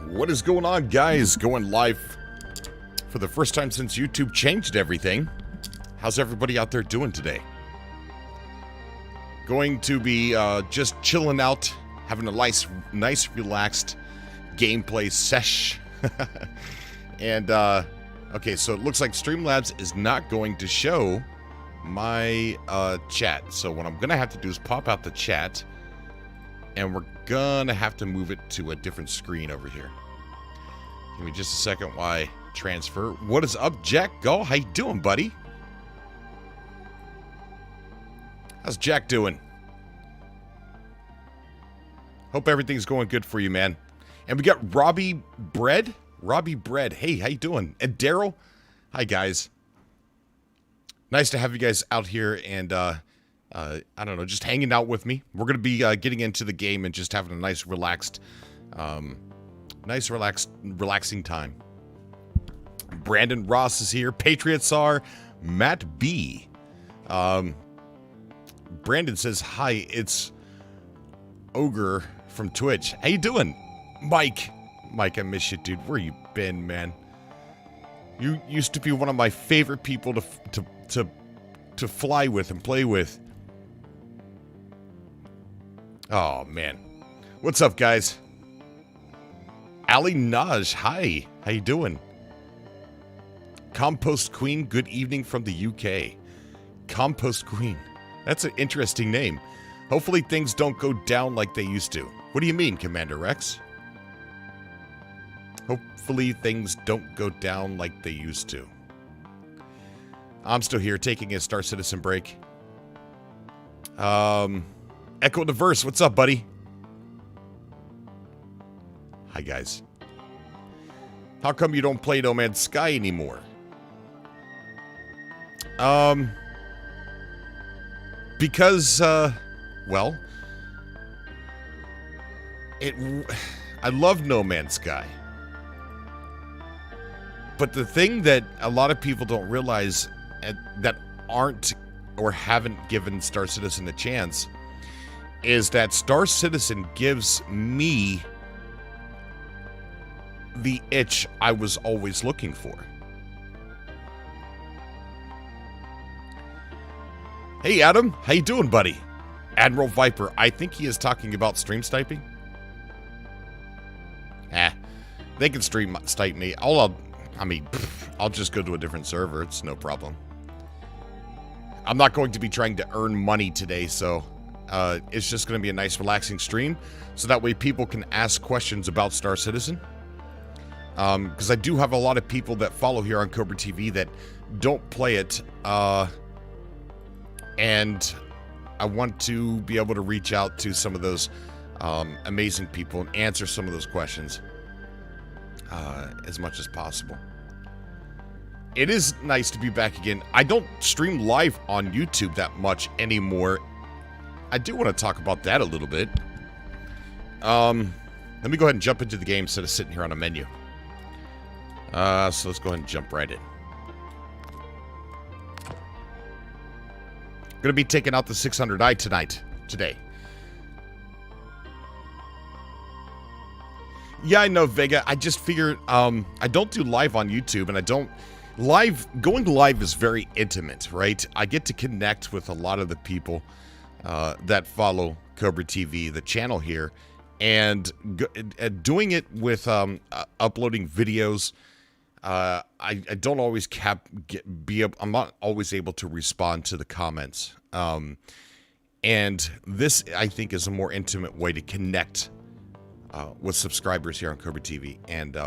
What is going on, guys? Going live for the first time since YouTube changed everything. How's everybody out there doing today? Going to be just chilling out, having a nice relaxed gameplay sesh. And, okay, so it looks like Streamlabs is not going to show my chat. So what I'm going to have to do is pop out the chat, and we're going to have to move it to a different screen over here. Give me just a second while I transfer. What is up, Jack Gull? How you doing, buddy? How's Jack doing? Hope everything's going good for you, man. And we got Robbie Bread. Robbie Bread. Hey, how you doing? And Daryl. Hi, guys. Nice to have you guys out here and, I don't know, just hanging out with me. We're going to be getting into the game and just having a nice, relaxed, relaxing time. Brandon Ross is here. Patriots are Matt B. Brandon says, hi, it's Ogre from Twitch. How you doing? Mike, I miss you, dude. Where you been, man? You used to be one of my favorite people to fly with and play with. Oh, man. What's up, guys? Ali Naj, hi. How you doing? Compost Queen, good evening from the UK. Compost Queen. That's an interesting name. Hopefully things don't go down like they used to. What do you mean, Commander Rex? Hopefully things don't go down like they used to. I'm still here taking a Star Citizen break. Echo Diverse, what's up, buddy? Hi, guys. How come you don't play No Man's Sky anymore? Because, well, I love No Man's Sky. But the thing that a lot of people don't realize that aren't or haven't given Star Citizen a chance is that Star Citizen gives me the itch I was always looking for. Hey, Adam. How you doing, buddy? Admiral Viper. I think he is talking about stream sniping. They can stream snipe me. I'll just go to a different server. It's no problem. I'm not going to be trying to earn money today, so it's just going to be a nice, relaxing stream, so that way people can ask questions about Star Citizen. Because I do have a lot of people that follow here on Cobra TV that don't play it, and I want to be able to reach out to some of those amazing people and answer some of those questions as much as possible. It is nice to be back again. I don't stream live on YouTube that much anymore. I do want to talk about that a little bit. Let me go ahead and jump into the game instead of sitting here on a menu. So let's go ahead and jump right in. Gonna be taking out the 600i today. Yeah, I know, Vega. I just figured, I don't do live on YouTube, and going live is very intimate, right? I get to connect with a lot of the people that follow Cobra TV, the channel here, and doing it with uploading videos. I don't always I'm not always able to respond to the comments. And this, I think, is a more intimate way to connect with subscribers here on Cobra TV, and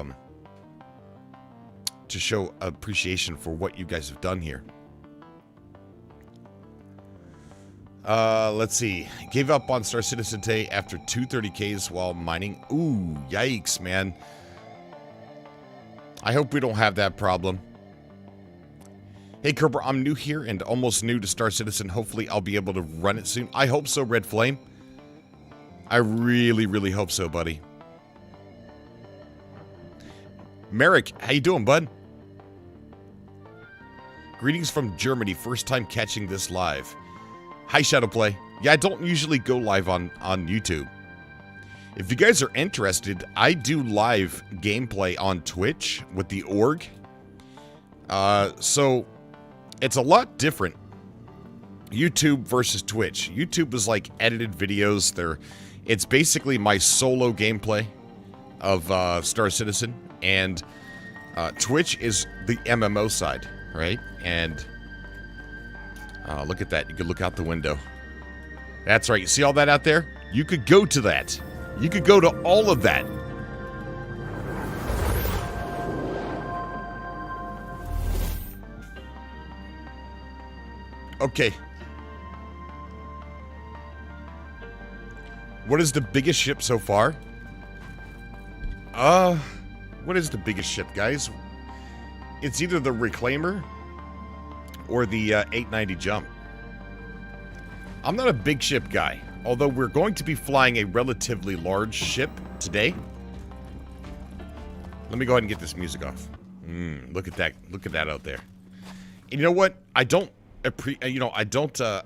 to show appreciation for what you guys have done here. Let's see. Gave up on Star Citizen today after 230Ks while mining. Ooh, yikes, man. I hope we don't have that problem. Hey, Cobra, I'm new here and almost new to Star Citizen. Hopefully, I'll be able to run it soon. I hope so, Red Flame. I really, really hope so, buddy. Merrick, how you doing, bud? Greetings from Germany. First time catching this live. Hi, Shadowplay. Yeah, I don't usually go live on YouTube. If you guys are interested, I do live gameplay on Twitch with the org. So it's a lot different. YouTube versus Twitch. YouTube is like edited videos. It's basically my solo gameplay of Star Citizen, and Twitch is the MMO side, right? And look at that. You could look out the window. That's right. You see all that out there? You could go to that. You could go to all of that. Okay. What is the biggest ship so far? What is the biggest ship, guys? It's either the Reclaimer or the 890 Jump. I'm not a big ship guy, although we're going to be flying a relatively large ship today. Let me go ahead and get this music off. Look at that. Look at that out there. And you know what? I don't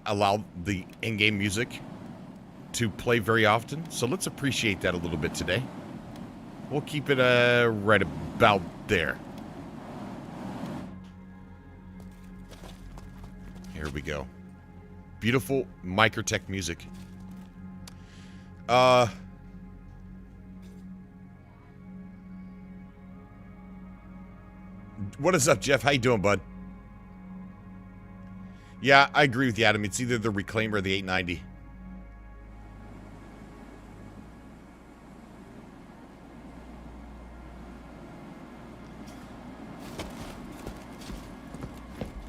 allow the in-game music to play very often, so let's appreciate that a little bit today. We'll keep it right about there. Here we go. Beautiful Microtech music. What is up, Jeff? How you doing, bud? Yeah, I agree with you, Adam. It's either the Reclaimer or the 890.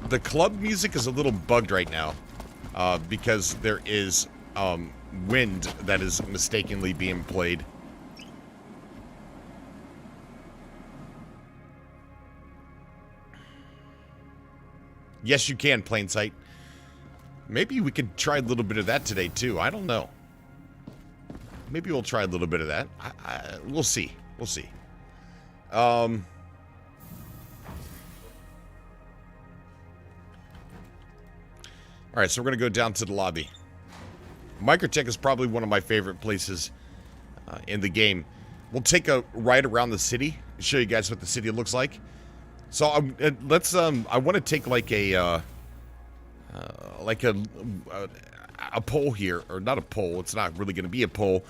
The club music is a little bugged right now because there is wind that is mistakenly being played. Yes, you can, Plain Sight. Maybe we could try a little bit of that today, too. I don't know. Maybe we'll try a little bit of that. We'll see. We'll see. Alright, so we're going to go down to the lobby. Microtech is probably one of my favorite places in the game. We'll take a ride around the city and show you guys what the city looks like. So I want to take like a poll here, or not a poll. It's not really going to be a poll.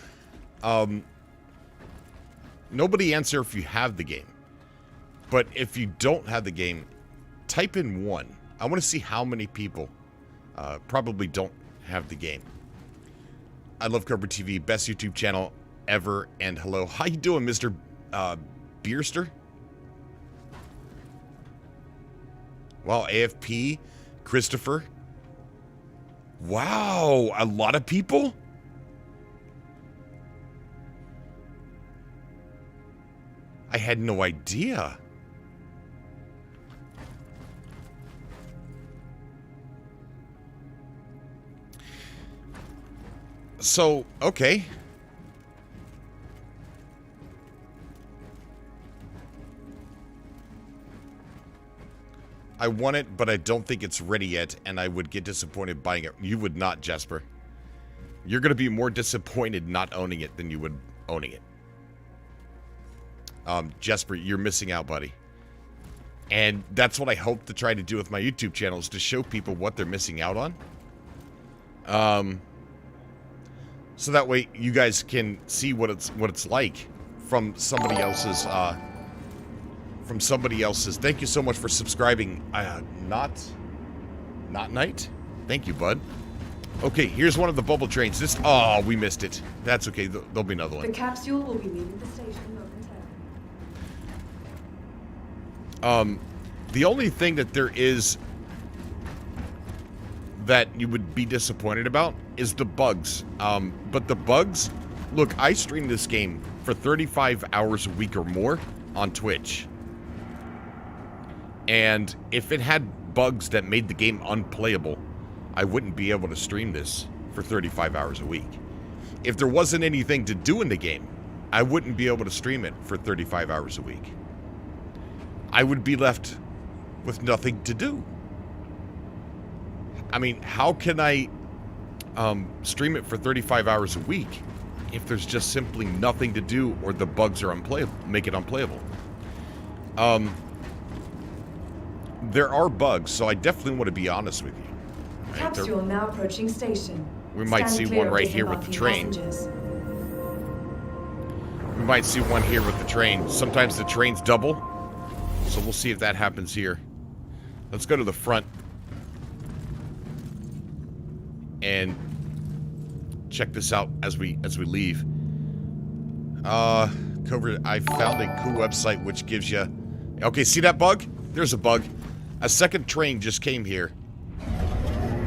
Nobody answer if you have the game, but if you don't have the game, type in 1. I want to see how many people probably don't have the game. I love Cobra TV, best YouTube channel ever, and hello. How you doing, Mr. Beerster? Wow, AFP, Christopher. Wow, a lot of people? I had no idea. So, okay. I want it, but I don't think it's ready yet, and I would get disappointed buying it. You would not, Jasper. You're going to be more disappointed not owning it than you would owning it. Jasper, you're missing out, buddy. And that's what I hope to try to do with my YouTube channel, is to show people what they're missing out on. So that way you guys can see what it's like from somebody else's Thank you so much for subscribing. Not Night. Thank you, bud. Okay, here's one of the bubble trains. Oh, we missed it. That's okay. There'll be another one. The capsule will be leaving the station momentarily. The only thing that there is that you would be disappointed about is the bugs. But the bugs, look, I stream this game for 35 hours a week or more on Twitch. And if it had bugs that made the game unplayable, I wouldn't be able to stream this for 35 hours a week. If there wasn't anything to do in the game, I wouldn't be able to stream it for 35 hours a week. I would be left with nothing to do. I mean, how can I stream it for 35 hours a week if there's just simply nothing to do or the bugs are unplayable, make it unplayable. There are bugs, so I definitely want to be honest with you. Right? Capsule now approaching station. We might see one right here with the train. We might see one here with the train. Sometimes the trains double, so we'll see if that happens here. Let's go to the front and check this out as we leave. Covert, I found a cool website which gives you. Okay, see that bug? There's a bug. A second train just came here.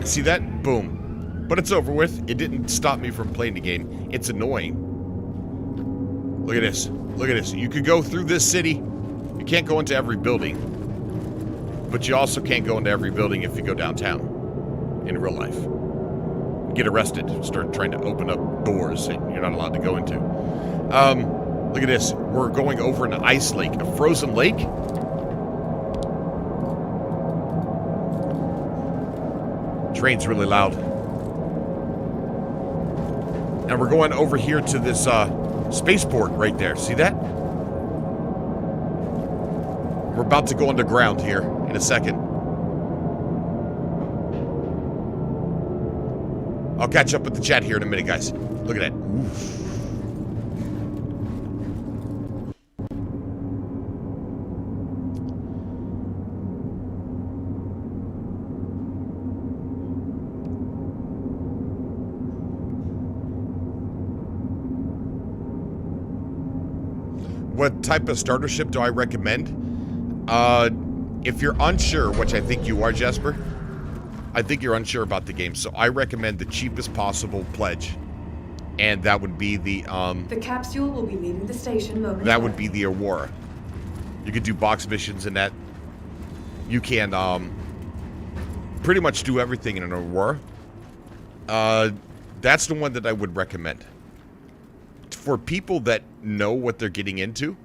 See that? Boom. But it's over with. It didn't stop me from playing the game. It's annoying. Look at this. Look at this. You could go through this city. You can't go into every building. But you also can't go into every building if you go downtown. In real life. You get arrested. Start trying to open up doors that you're not allowed to go into. Look at this. We're going over an ice lake. A frozen lake? Train's really loud. And we're going over here to this spaceport right there. See that? We're about to go underground here in a second. I'll catch up with the chat here in a minute, guys. Look at that. Oof. What type of starter ship do I recommend? If you're unsure, which I think you are, Jasper, I think you're unsure about the game, so I recommend the cheapest possible pledge, and that would be the capsule will be leaving the station momentarily. That would be the Aurora. You could do box missions in that. You can pretty much do everything in an Aurora. That's the one that I would recommend. For people that know what they're getting into,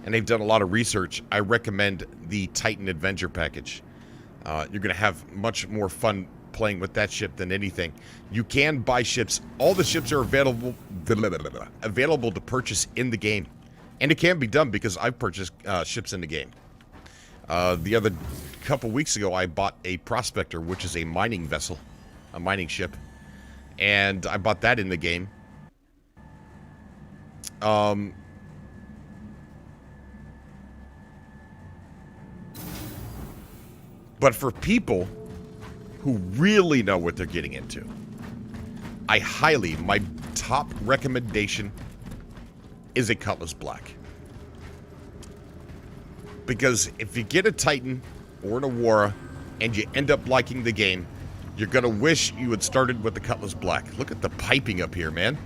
and they've done a lot of research, I recommend the Titan Adventure Package. You're going to have much more fun playing with that ship than anything. You can buy ships. All the ships are available to purchase in the game. And it can be done because I've purchased ships in the game. The other couple weeks ago, I bought a Prospector, which is a mining vessel, a mining ship. And I bought that in the game. But for people who really know what they're getting into, my top recommendation is a Cutlass Black. Because if you get a Titan or an Aurora and you end up liking the game, you're going to wish you had started with the Cutlass Black. Look at the piping up here, man.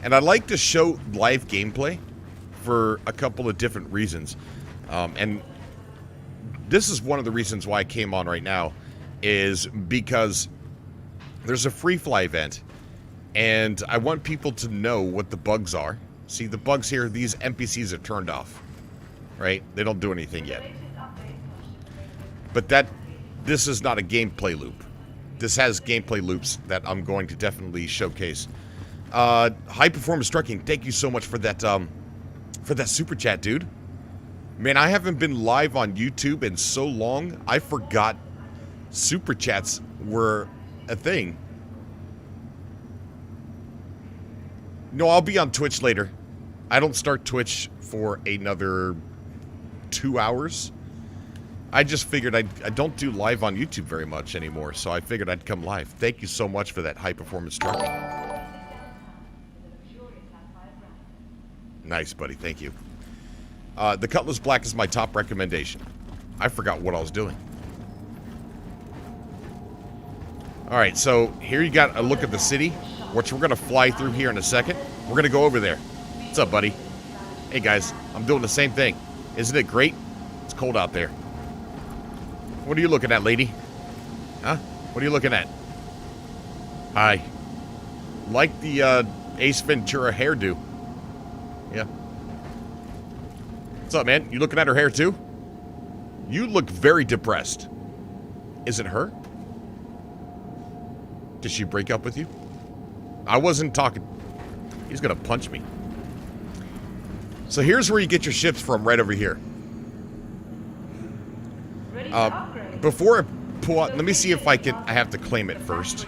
And I like to show live gameplay for a couple of different reasons. And this is one of the reasons why I came on right now, is because there's a free fly event, and I want people to know what the bugs are. See, the bugs here, these NPCs are turned off, right? They don't do anything yet. But this is not a gameplay loop. This has gameplay loops that I'm going to definitely showcase. High Performance Trucking, thank you so much for that super chat, dude. Man, I haven't been live on YouTube in so long, I forgot super chats were a thing. No, I'll be on Twitch later. I don't start Twitch for another 2 hours. I just figured I don't do live on YouTube very much anymore, so I figured I'd come live. Thank you so much for that High Performance Trucking. Nice, buddy. Thank you. The Cutlass Black is my top recommendation. I forgot what I was doing. Alright, so here you got a look at the city, which we're going to fly through here in a second. We're going to go over there. What's up, buddy? Hey, guys. I'm doing the same thing. Isn't it great? It's cold out there. What are you looking at, lady? Huh? What are you looking at? Hi. Like the Ace Ventura hairdo. Yeah. What's up, man? You looking at her hair, too? You look very depressed. Is it her? Did she break up with you? I wasn't talking. He's gonna punch me. So here's where you get your ships from, right over here. Before I pull out, let me see if I have to claim it first.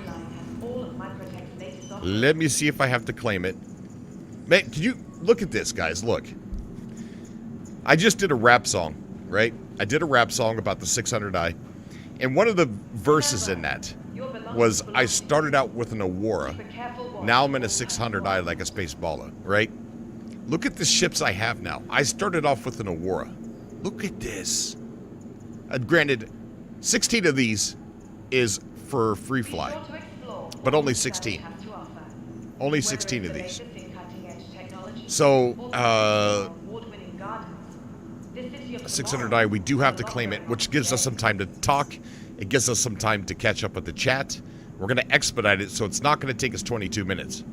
Let me see if I have to claim it. Man, can you look at this, guys? Look. I just did a rap song, right? I did a rap song about the 600i. And one of the verses in that was, I started out with an Aurora. Now I'm in a 600i like a space baller, right? Look at the ships I have now. I started off with an Aurora. Look at this. Granted, 16 of these is for free fly, but only 16. Only 16 of these. So, 600i, we do have to claim it, which gives us some time to talk. It gives us some time to catch up with the chat. We're going to expedite it, so it's not going to take us 22 minutes.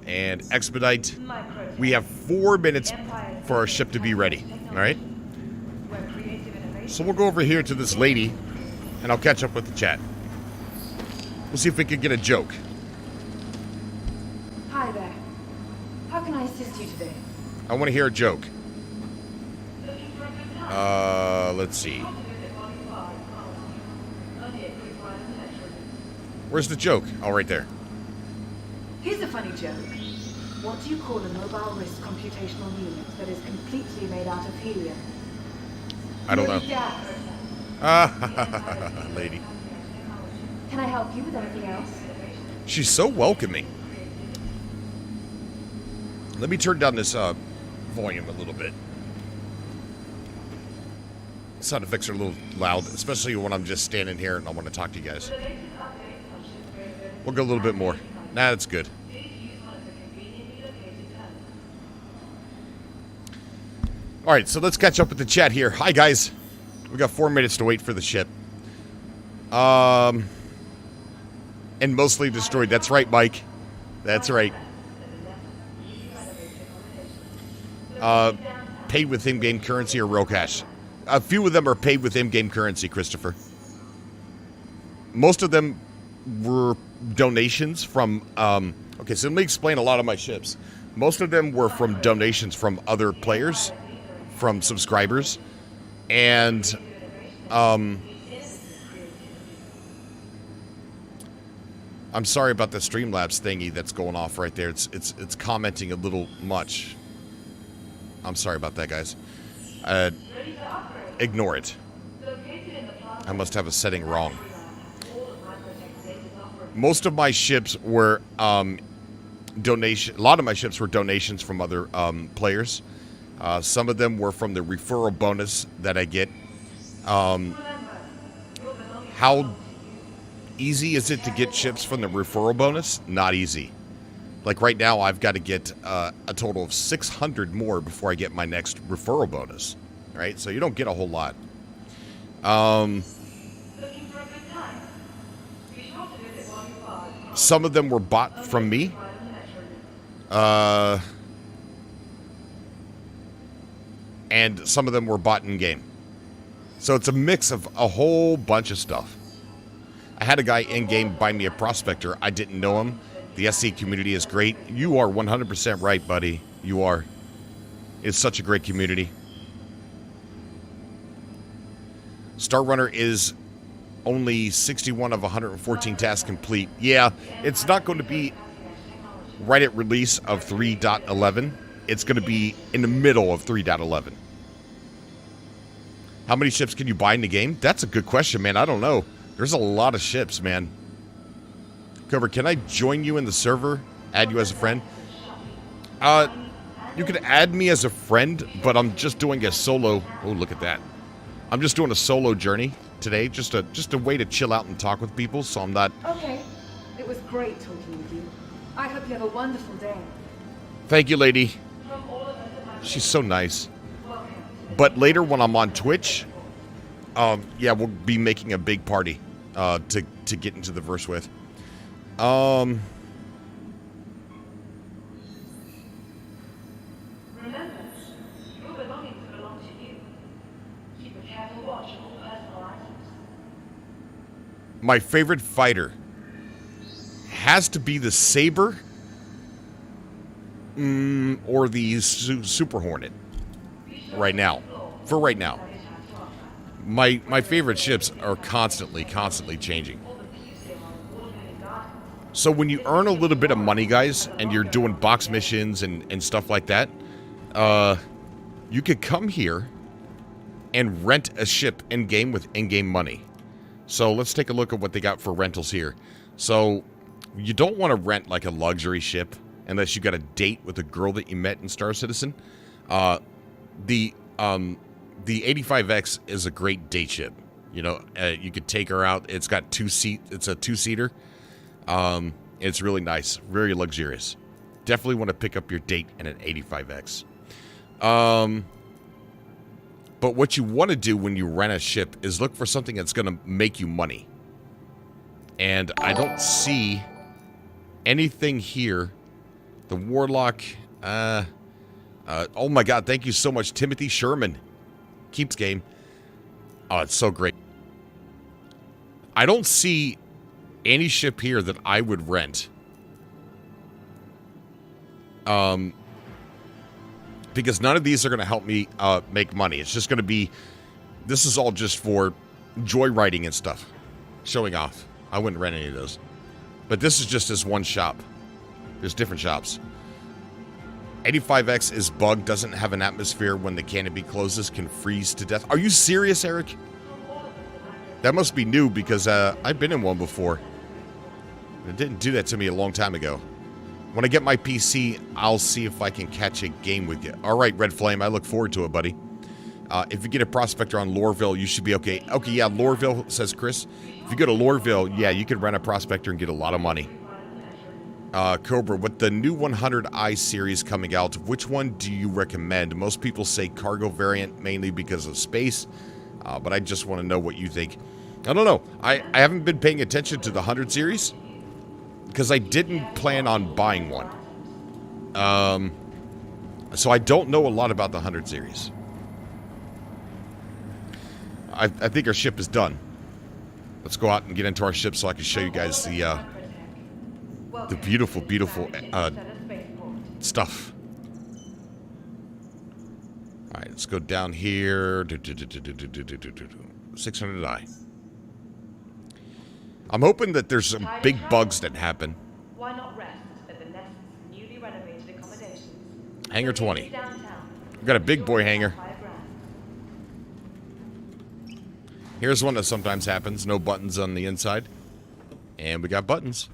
And expedite. We have 4 minutes for our ship to be ready. All right? So we'll go over here to this lady, and I'll catch up with the chat. We'll see if we can get a joke. Hi there. How can I assist you today? I want to hear a joke. Let's see. Where's the joke? Oh, right there. Here's a funny joke. What do you call a mobile risk computational unit that is completely made out of helium? I don't know. Lady. Can I help you with anything else? She's so welcoming. Let me turn down this volume a little bit. Sound effects are a little loud, especially when I'm just standing here and I want to talk to you guys. We'll go a little bit more. Nah, that's good. Alright, so let's catch up with the chat here. Hi, guys. We got 4 minutes to wait for the ship. And mostly destroyed. That's right, Mike. That's right. Paid with in-game currency or real cash. A few of them are paid with in-game currency, Christopher. Most of them were donations from... okay, so let me explain a lot of my ships. Most of them were from donations from other players, from subscribers, and... I'm sorry about the Streamlabs thingy that's going off right there. It's commenting a little much. I'm sorry about that, guys. Ignore it. I must have a setting wrong. Most of my ships were donation. A lot of my ships were donations from other players. Some of them were from the referral bonus that I get. How easy is it to get ships from the referral bonus? Not easy. Like right now, I've got to get a total of 600 more before I get my next referral bonus. Right? So you don't get a whole lot. Some of them were bought from me. And some of them were bought in-game. So it's a mix of a whole bunch of stuff. I had a guy in-game buy me a prospector. I didn't know him. The SC community is great. You are 100% right, buddy. You are. It's such a great community. Star Runner is only 61 of 114 tasks complete. Yeah, it's not going to be right at release of 3.11. It's going to be in the middle of 3.11. How many ships can you buy in the game? That's a good question, man. I don't know. There's a lot of ships, man. Cover, can I join you in the server? Add you as a friend? You can add me as a friend, but I'm just doing a solo... Oh, look at that. I'm just doing a solo journey today. Just a way to chill out and talk with people, so I'm not... Okay. It was great talking with you. I hope you have a wonderful day. Thank you, lady. She's so nice. But later when I'm on Twitch, yeah, we'll be making a big party to get into the verse with. Remember, your belongings belong to you. Keep a careful watch on all personal items. my favorite fighter has to be the Saber or the Super Hornet right now. For right now. My favorite ships are constantly changing. So when you earn a little bit of money, guys, and you're doing box missions and stuff like that, you could come here and rent a ship in-game with in-game money. So let's take a look at what they got for rentals here. So you don't want to rent like a luxury ship unless you got a date with a girl that you met in Star Citizen. The 85X is a great date ship. You know, you could take her out. It's got it's a two-seater. It's really nice, very luxurious. Definitely want to pick up your date in an 85X. But what you want to do when you rent a ship is look for something that's going to make you money. And I don't see anything here. The Warlock, oh my god, thank you so much, Timothy Sherman. Keeps game. Oh, it's so great. I don't see any ship here that I would rent. Because none of these are going to help me make money. It's just going to be... This is all just for joyriding and stuff. Showing off. I wouldn't rent any of those. But this is just this one shop. There's different shops. 85X is bugged. Doesn't have an atmosphere when the canopy closes. Can freeze to death. Are you serious, Eric? That must be new because I've been in one before. It didn't do that to me a long time ago. When I get my PC, I'll see if I can catch a game with you. All right, Red Flame, I look forward to it, buddy. If you get a prospector on Loreville, you should be okay. Okay, yeah, Loreville, says Chris. If you go to Loreville, yeah, you could rent a prospector and get a lot of money. Cobra, with the new 100i series coming out, which one do you recommend? Most people say cargo variant, mainly because of space, but I just want to know what you think. I don't know. I haven't been paying attention to the 100 series because I didn't plan on buying one. So I don't know a lot about the 100 series. I think our ship is done. Let's go out and get into our ship so I can show you guys the beautiful, beautiful stuff. All right, let's go down here. 600i. I'm hoping that there's some big bugs that happen. Why not rest at the Nest's newly renovated accommodations? Hangar 20. We've got a big boy hangar. Here's one that sometimes happens. No buttons on the inside. And we got buttons.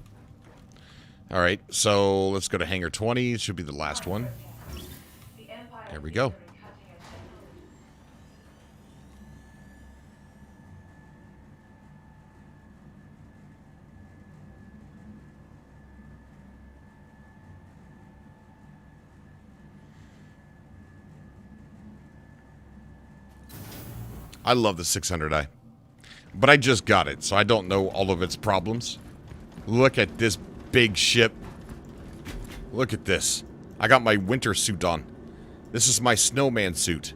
Alright, so let's go to Hangar 20. It should be the last one. There we go. I love the 600i. But I just got it, so I don't know all of its problems. Look at this big ship. Look at this. I got my winter suit on. This is my snowman suit.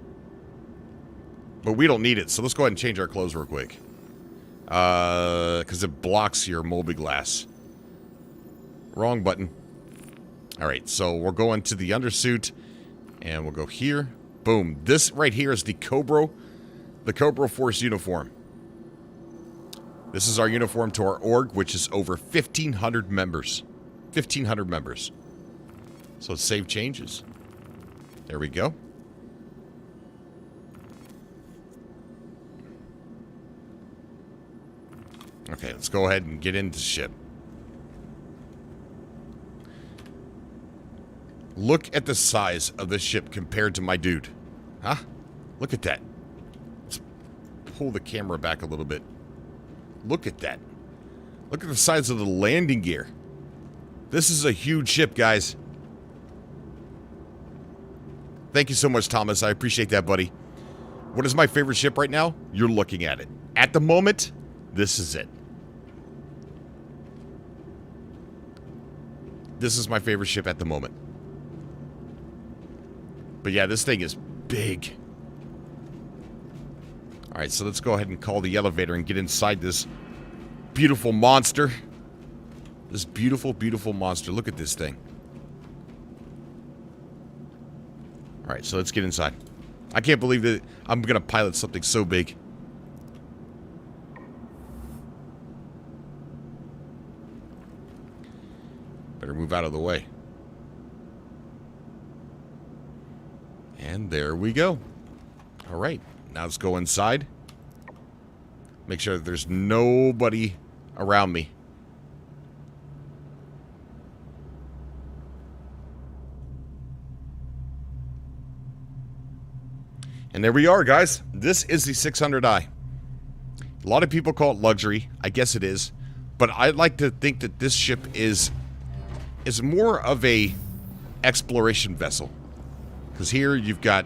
But we don't need it, so let's go ahead and change our clothes real quick. Because it blocks your mobiGlas. Wrong button. Alright, so we're going to the undersuit. And we'll go here. Boom. This right here is the Cobra Force uniform. This is our uniform to our org, which is over 1,500 members. 1,500 members. So save changes. There we go. Okay, let's go ahead and get into the ship. Look at the size of this ship compared to my dude. Huh? Look at that. Let's pull the camera back a little bit. Look at that. Look at the size of the landing gear. This is a huge ship, guys. Thank you so much, Thomas. I appreciate that, buddy. What is my favorite ship right now? You're looking at it. At the moment, this is it. This is my favorite ship at the moment. But yeah, this thing is big. Alright, so let's go ahead and call the elevator and get inside this beautiful monster. This beautiful, beautiful monster. Look at this thing. Alright, so let's get inside. I can't believe that I'm going to pilot something so big. Better move out of the way. And there we go. Alright, now let's go inside. Make sure that there's nobody around me. And there we are, guys. This is the 600i. A lot of people call it luxury. I guess it is. But I like to think that this ship is more of a exploration vessel. Because here you've got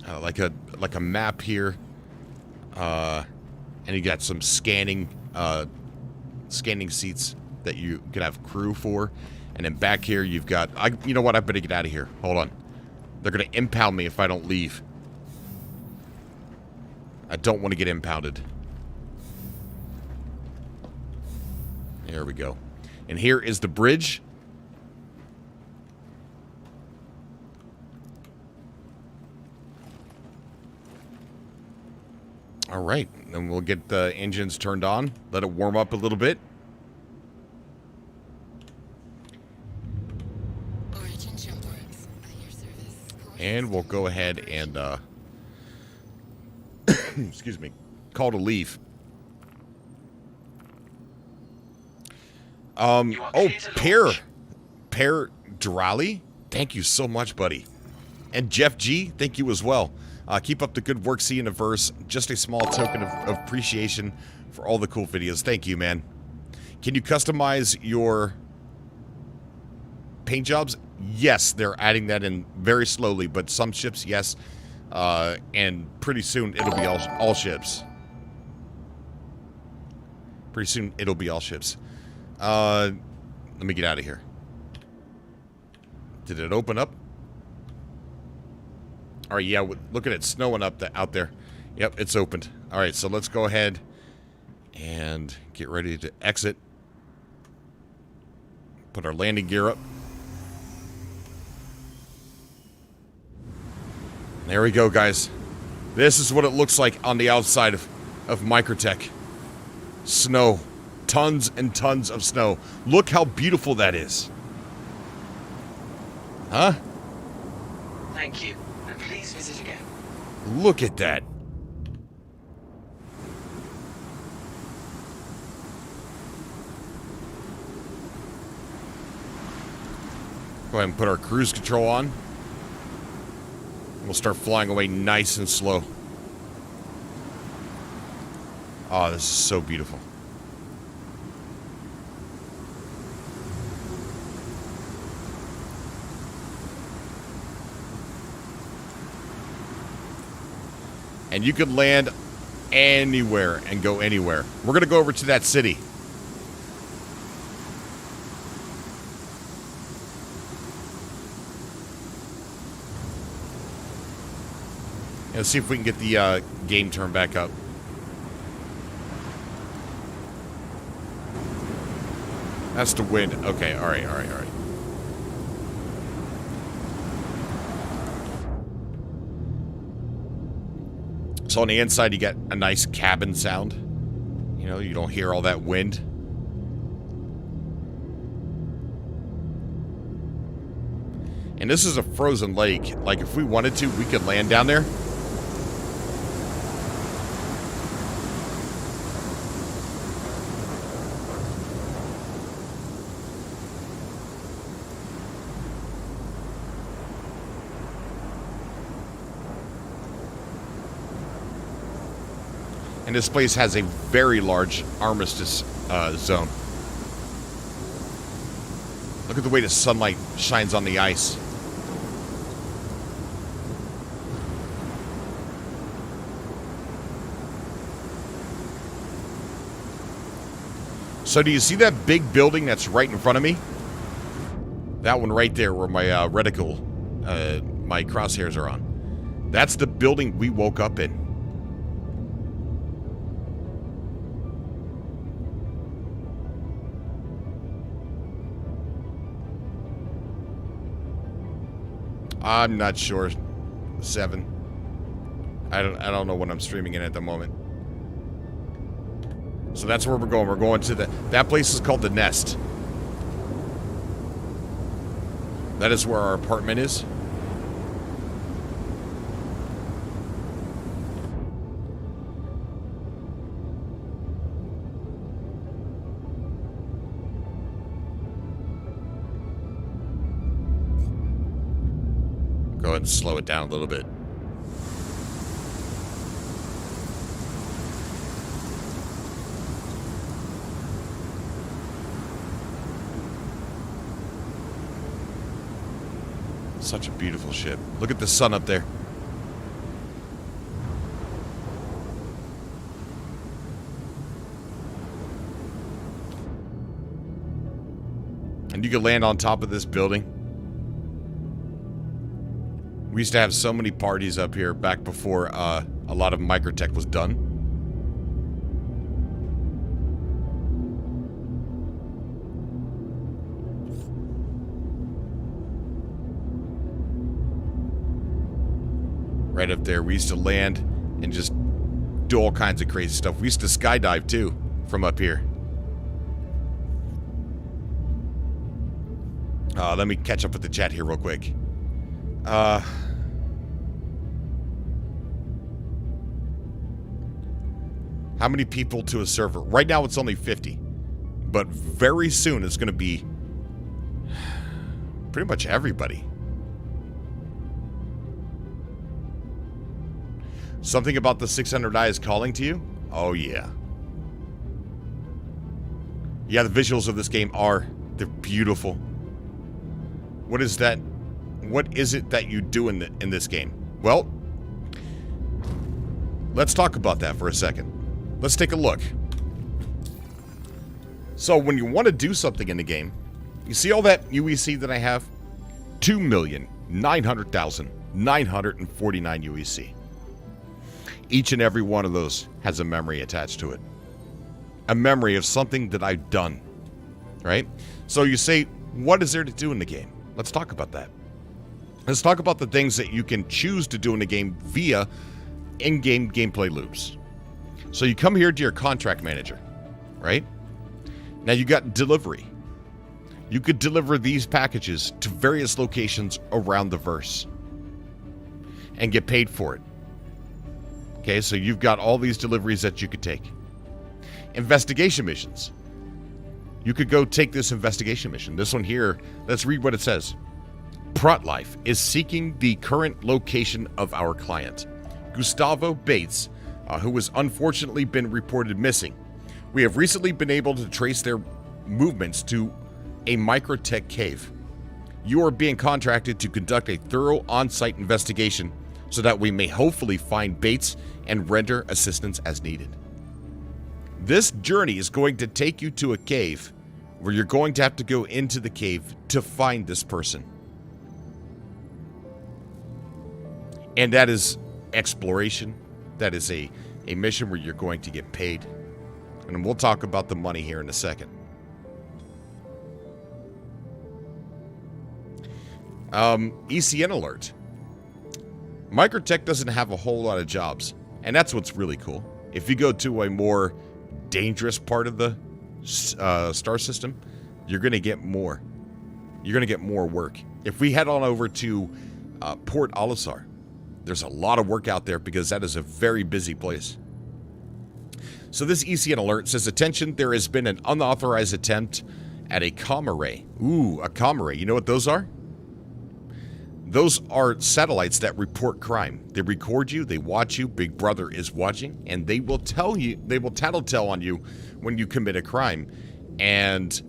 like a map here. And you got some scanning seats that you can have crew for. And then back here you've got... you know what? I better get out of here. Hold on. They're going to impound me if I don't leave. I don't want to get impounded. There we go. And here is the bridge. All right. Then we'll get the engines turned on. Let it warm up a little bit. And we'll go ahead and, excuse me, call to leave. Per Drali, thank you so much, buddy. And Jeff G, thank you as well. Keep up the good work, see you in a verse. Just a small token of appreciation for all the cool videos. Thank you, man. Can you customize your paint jobs? Yes, they're adding that in very slowly, but some ships, yes. And pretty soon, it'll be all ships. Pretty soon, it'll be all ships. Let me get out of here. Did it open up? All right, yeah, look at it snowing out there. Yep, it's opened. All right, so let's go ahead and get ready to exit. Put our landing gear up. There we go, guys. This is what it looks like on the outside of Microtech. Snow. Tons and tons of snow. Look how beautiful that is. Huh? Thank you, and please visit again. Look at that. Go ahead and put our cruise control on. We'll start flying away nice and slow. Oh, this is so beautiful. And you can land anywhere and go anywhere. We're going to go over to that city. Let's see if we can get the game turned back up. That's the wind. Okay, all right. So on the inside, you get a nice cabin sound. You know, you don't hear all that wind. And this is a frozen lake. Like, if we wanted to, we could land down there. And this place has a very large armistice zone. Look at the way the sunlight shines on the ice. So do you see that big building that's right in front of me? That one right there where my reticle, my crosshairs are on. That's the building we woke up in. I'm not sure. 7. I don't know what I'm streaming in at the moment. So that's where we're going. We're going to that place is called the Nest. That is where our apartment is. Go ahead and slow it down a little bit. Such a beautiful ship. Look at the sun up there. And you can land on top of this building. We used to have so many parties up here back before a lot of microtech was done. Right up there, we used to land and just do all kinds of crazy stuff. We used to skydive too from up here. Let me catch up with the chat here real quick. How many people to a server? Right now it's only 50. But very soon it's going to be pretty much everybody. Something about the 600i is calling to you? Oh, yeah. Yeah, the visuals of this game they're beautiful. What is that? What is it that you do in this game? Well, let's talk about that for a second. Let's take a look. So when you want to do something in the game, you see all that UEC that I have? 2,900,949 UEC. Each and every one of those has a memory attached to it. A memory of something that I've done. Right? So you say, what is there to do in the game? Let's talk about that. Let's talk about the things that you can choose to do in the game via in-game gameplay loops. So you come here to your contract manager, right? Now you got delivery. You could deliver these packages to various locations around the verse and get paid for it. Okay, so you've got all these deliveries that you could take. Investigation missions. You could go take this investigation mission. This one here, let's read what it says. Protlife is seeking the current location of our client, Gustavo Bates, who has unfortunately been reported missing. We have recently been able to trace their movements to a microtech cave. You are being contracted to conduct a thorough on-site investigation so that we may hopefully find Bates and render assistance as needed. This journey is going to take you to a cave where you're going to have to go into the cave to find this person. And that is exploration. That is a mission where you're going to get paid. And we'll talk about the money here in a second. ECN alert. Microtech doesn't have a whole lot of jobs. And that's what's really cool. If you go to a more dangerous part of the star system, you're going to get more. You're going to get more work. If we head on over to Port Olisar, there's a lot of work out there because that is a very busy place. So this ECN alert says, attention, there has been an unauthorized attempt at a comm array. Ooh, a comm array. You know what those are? Those are satellites that report crime. They record you, they watch you, Big Brother is watching, and they will tell you, they will tattletale on you when you commit a crime, and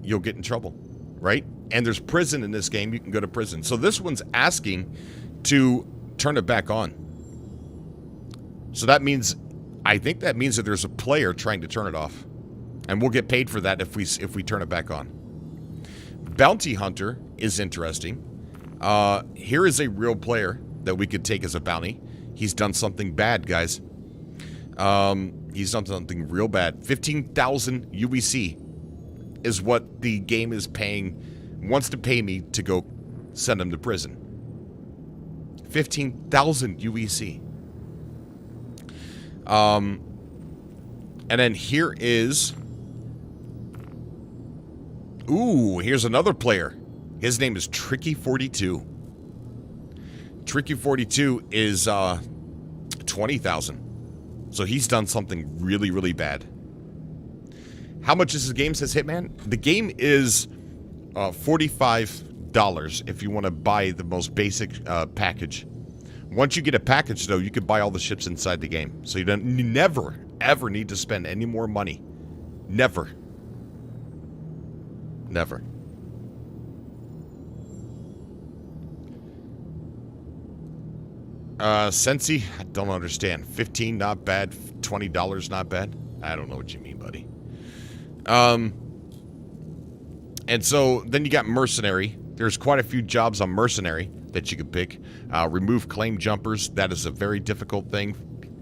you'll get in trouble, right? And there's prison in this game. You can go to prison. So this one's asking to turn it back on. So that means, I think that means that there's a player trying to turn it off. And we'll get paid for that if we turn it back on. Bounty Hunter is interesting. Here is a real player that we could take as a bounty. He's done something bad, guys. He's done something real bad. 15,000 UEC is what the game is paying, wants to pay me to go send them to prison. 15,000 UEC. And then here is... Ooh, here's another player. His name is Tricky42. Tricky42 is 20,000. So he's done something really, really bad. How much is his game, says Hitman? The game is $45 if you want to buy the most basic package. Once you get a package, though, you can buy all the ships inside the game. So you never, ever need to spend any more money. Never. Never. Sensi, I don't understand. 15, not bad. $20, not bad. I don't know what you mean, buddy. And so then you got Mercenary. There's quite a few jobs on Mercenary that you could pick. Remove claim jumpers. That is a very difficult thing.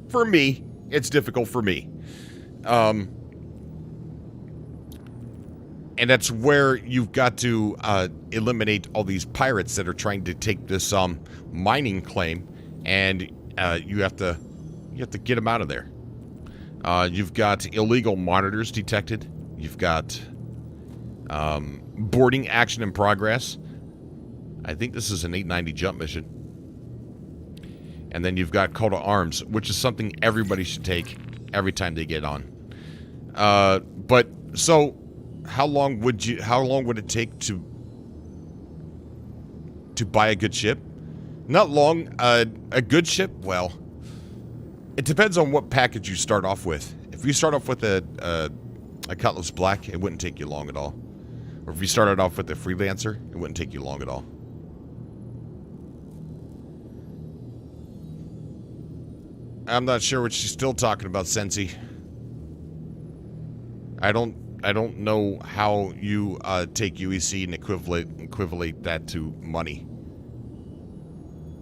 For me, it's difficult for me. And that's where you've got to eliminate all these pirates that are trying to take this mining claim, and you have to get them out of there. You've got illegal monitors detected. You've got boarding action in progress. I think this is an 890 jump mission. And then you've got call to arms, which is something everybody should take every time they get on. But so how long would it take to buy a good ship? Not long. A good ship, well, it depends on what package you start off with. If you start off with a Cutlass Black, it wouldn't take you long at all. Or if you started off with a Freelancer, it wouldn't take you long at all. I'm not sure what she's still talking about, Sensi. I don't know how you take UEC and equivalent that to money.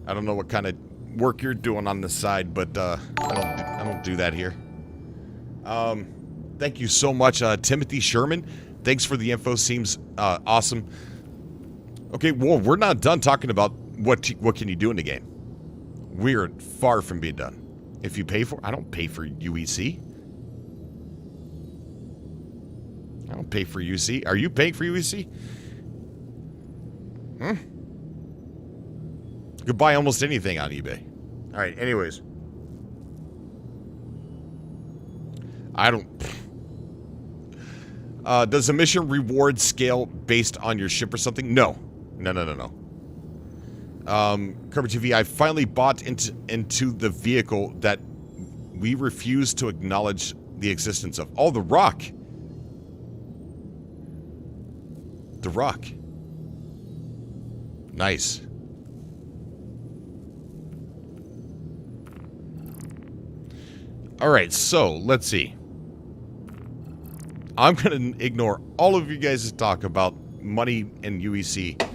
I don't know what kind of work you're doing on the side, but I don't do that here. Thank you so much, Timothy Sherman. Thanks for the info. Seems awesome. Okay, well, we're not done talking about what can you do in the game. We're far from being done. If you pay for, I don't pay for UEC. I don't pay for UEC. Are you paying for UEC? You could buy almost anything on eBay. All right, anyways. I don't... does a mission reward scale based on your ship or something? No. No. Coverage TV, I finally bought into the vehicle that we refuse to acknowledge the existence of. Oh, the Rock. The Rock. Nice. All right, so let's see. I'm going to ignore all of you guys' talk about money and UEC.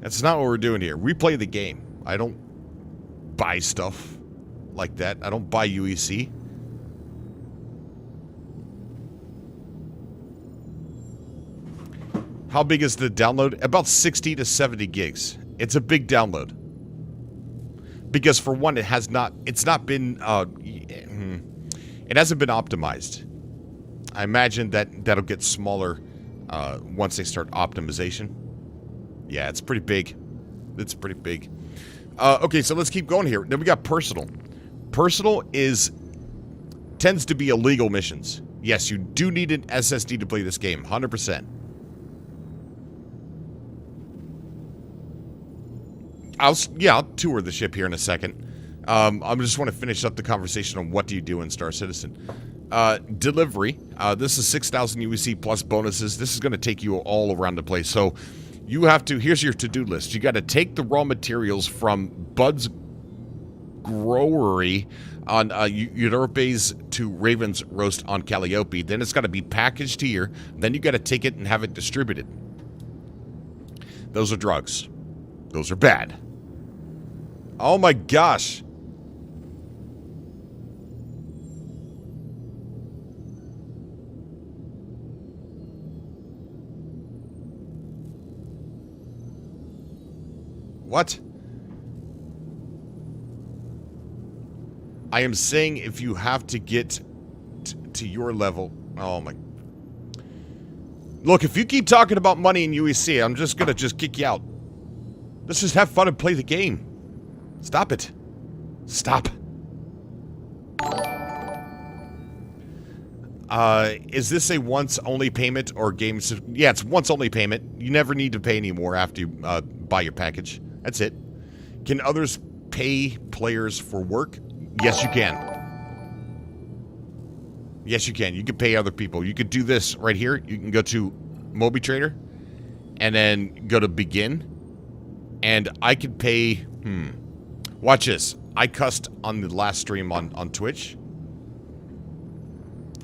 That's not what we're doing here. We play the game. I don't buy stuff like that. I don't buy UEC. How big is the download? About 60 to 70 gigs. It's a big download. Because for one, it hasn't been optimized. I imagine that'll get smaller once they start optimization. Yeah, it's pretty big. It's pretty big. Okay, so let's keep going here. Then we got personal. Personal tends to be illegal missions. Yes, you do need an SSD to play this game, 100%. I'll tour the ship here in a second. I just want to finish up the conversation on what do you do in Star Citizen. Delivery. This is 6,000 UEC plus bonuses. This is going to take you all around the place. So you have to, here's your to-do list. You got to take the raw materials from Bud's Growery on Europe's to Raven's Roast on Calliope. Then it's got to be packaged here. Then you got to take it and have it distributed. Those are drugs. Those are bad. Oh my gosh. What? I am saying if you have to get to your level... Oh, my... Look, if you keep talking about money in UEC, I'm just gonna kick you out. Let's just have fun and play the game. Stop it. Stop. Is this a once-only payment or game... Yeah, it's once-only payment. You never need to pay anymore after you buy your package. That's it. Can others pay players for work? Yes, you can. Yes, you can. You can pay other people. You could do this right here. You can go to Moby Trader and then go to Begin. And I could pay... Watch this. I cussed on the last stream on Twitch.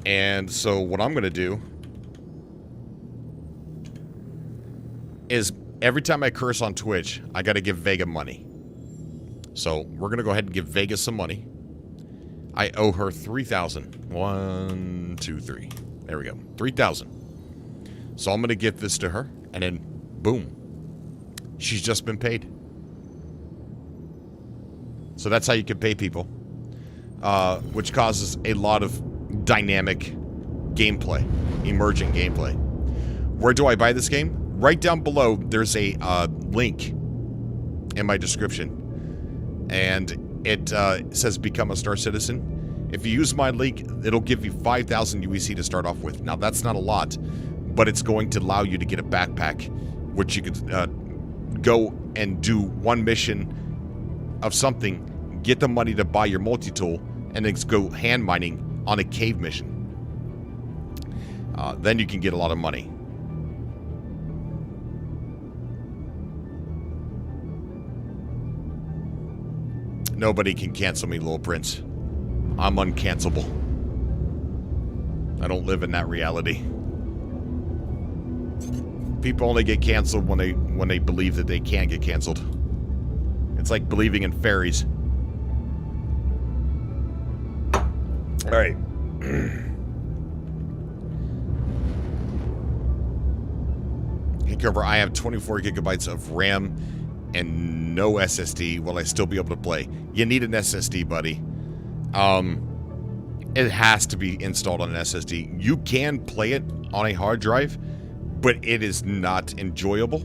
And so what I'm going to do is every time I curse on Twitch, I got to give Vega money. So we're going to go ahead and give Vega some money. I owe her 3,000. 1, 2, 3. There we go. 3,000. So I'm going to give this to her. And then, boom. She's just been paid. So that's how you can pay people. Which causes a lot of dynamic gameplay. Emerging gameplay. Where do I buy this game? Right down below, there's a link in my description. And it says become a Star Citizen. If you use my link, it'll give you 5,000 UEC to start off with. Now, that's not a lot, but it's going to allow you to get a backpack, which you could go and do one mission of something, get the money to buy your multi-tool, and then go hand mining on a cave mission. Then you can get a lot of money. Nobody can cancel me, little prince. I'm uncancelable. I don't live in that reality. People only get canceled when they believe that they can't get canceled. It's like believing in fairies. All right. Hey, Cover, I have 24 gigabytes of RAM and no SSD. Will I still be able to play? You need an SSD, buddy. It has to be installed on an SSD. You can play it on a hard drive, but it is not enjoyable.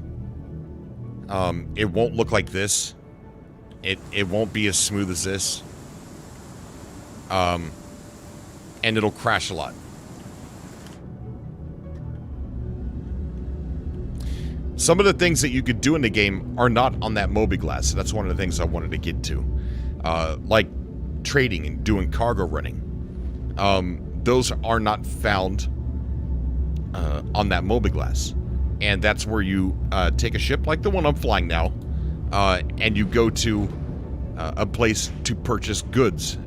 It won't look like this. It won't be as smooth as this. And it'll crash a lot. Some of the things that you could do in the game are not on that Moby Glass. So that's one of the things I wanted to get to. Like trading and doing cargo running. Those are not found on that Moby Glass. And that's where you take a ship like the one I'm flying now, and you go to a place to purchase goods,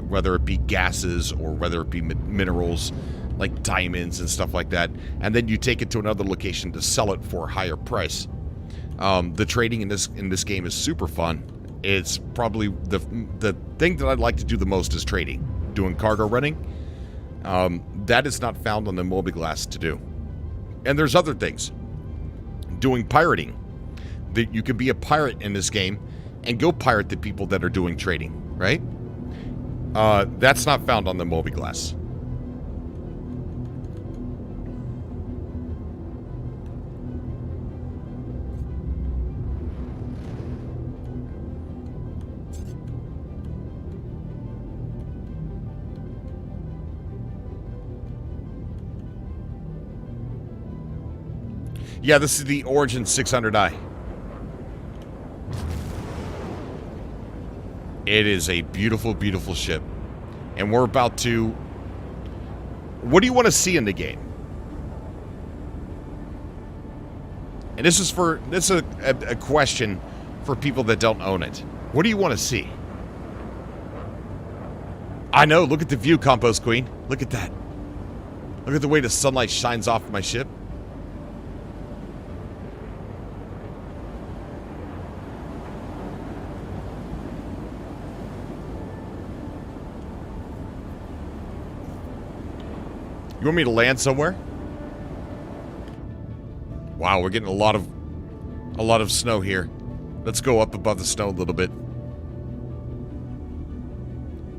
whether it be gases or whether it be minerals like diamonds and stuff like that, and then you take it to another location to sell it for a higher price. The trading in this game is super fun. It's probably the thing that I'd like to do the most is trading, doing cargo running. That is not found on the Moby Glass to do. And there's other things. Doing pirating. That you can be a pirate in this game and go pirate the people that are doing trading, right? That's not found on the Moby Glass. Yeah, this is the Origin 600i. It is a beautiful, beautiful ship. And we're about to... What do you want to see in the game? And this is a question for people that don't own it. What do you want to see? I know, look at the view, Compost Queen. Look at that. Look at the way the sunlight shines off my ship. You want me to land somewhere? Wow, we're getting a lot of A lot of snow here. Let's go up above the snow a little bit.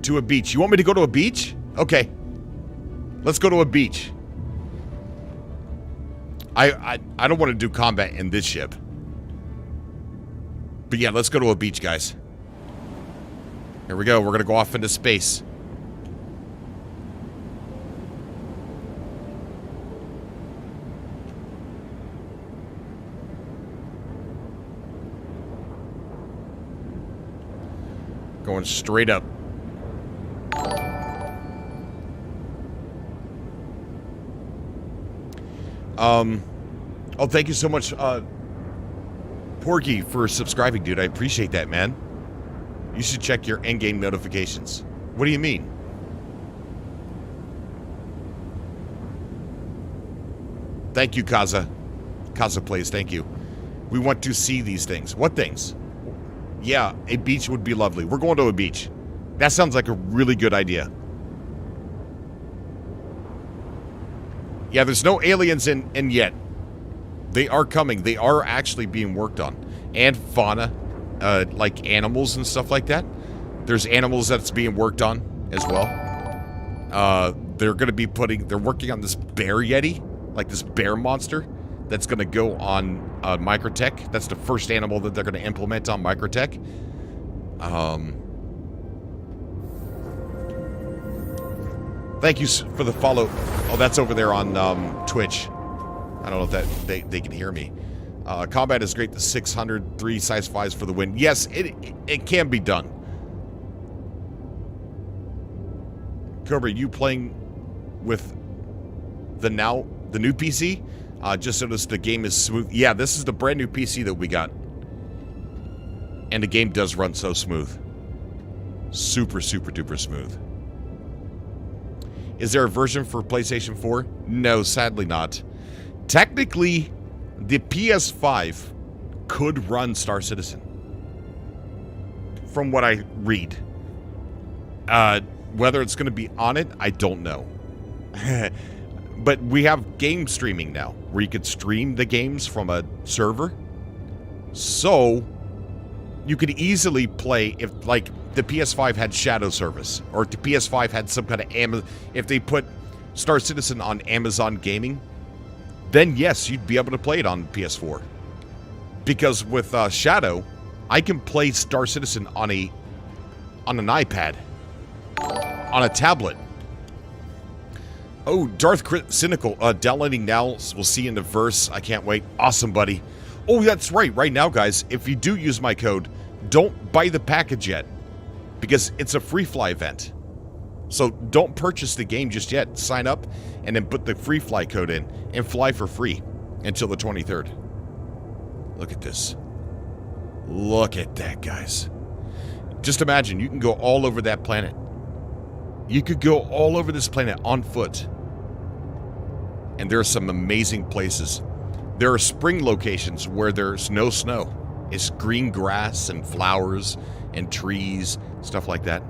To a beach. You want me to go to a beach? Okay. Let's go to a beach. I don't want to do combat in this ship. But yeah, let's go to a beach, guys. Here we go. We're going to go off into space. Going straight up. Oh, thank you so much, Porky, for subscribing, dude. I appreciate that, man. You should check your in-game notifications. What do you mean? Thank you, Kaza. Kaza Plays, thank you. We want to see these things. What things? Yeah, a beach would be lovely. We're going to a beach. That sounds like a really good idea. Yeah, there's no aliens in yet. They are coming. They are actually being worked on. And fauna, like animals and stuff like that. There's animals that's being worked on as well. They're going to be they're working on this bear yeti, like this bear monster that's going to go on Microtech. That's the first animal that they're going to implement on Microtech. Thank you for the follow. Oh, that's over there on Twitch. I don't know if that they can hear me. Combat is great. The 603 size 5s for the win. Yes, it can be done. Cobra, you playing with the new PC? Just noticed the game is smooth. Yeah, this is the brand new PC that we got. And the game does run so smooth. Super, super duper smooth. Is there a version for PlayStation 4? No, sadly not. Technically, the PS5 could run Star Citizen. From what I read. Whether it's going to be on it, I don't know. But we have game streaming now, where you could stream the games from a server. So, you could easily play, if like the PS5 had shadow service, or if the PS5 had some kind of if they put Star Citizen on Amazon Gaming, then yes, you'd be able to play it on PS4. Because with Shadow, I can play Star Citizen on an iPad, on a tablet. Oh, Darth Cynical, downloading now. We'll see you in the verse. I can't wait. Awesome, buddy. Oh, that's right. Right now, guys, if you do use my code, don't buy the package yet, because it's a free fly event. So don't purchase the game just yet. Sign up and then put the free fly code in and fly for free until the 23rd. Look at this. Look at that, guys. Just imagine you can go all over that planet. You could go all over this planet on foot. And there are some amazing places. There are spring locations where there's no snow. It's green grass and flowers and trees, stuff like that.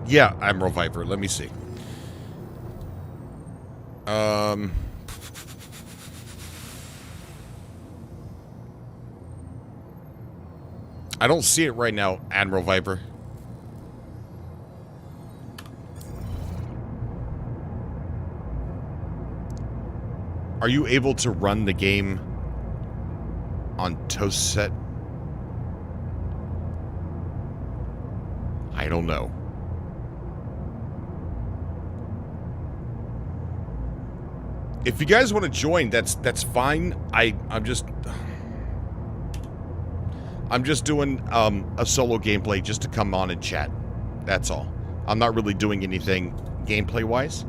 Yeah, Admiral Viper. Let me see. I don't see it right now, Admiral Viper. Are you able to run the game on toast set? I don't know. If you guys want to join, that's fine. I'm just doing a solo gameplay just to come on and chat. That's all. I'm not really doing anything gameplay wise.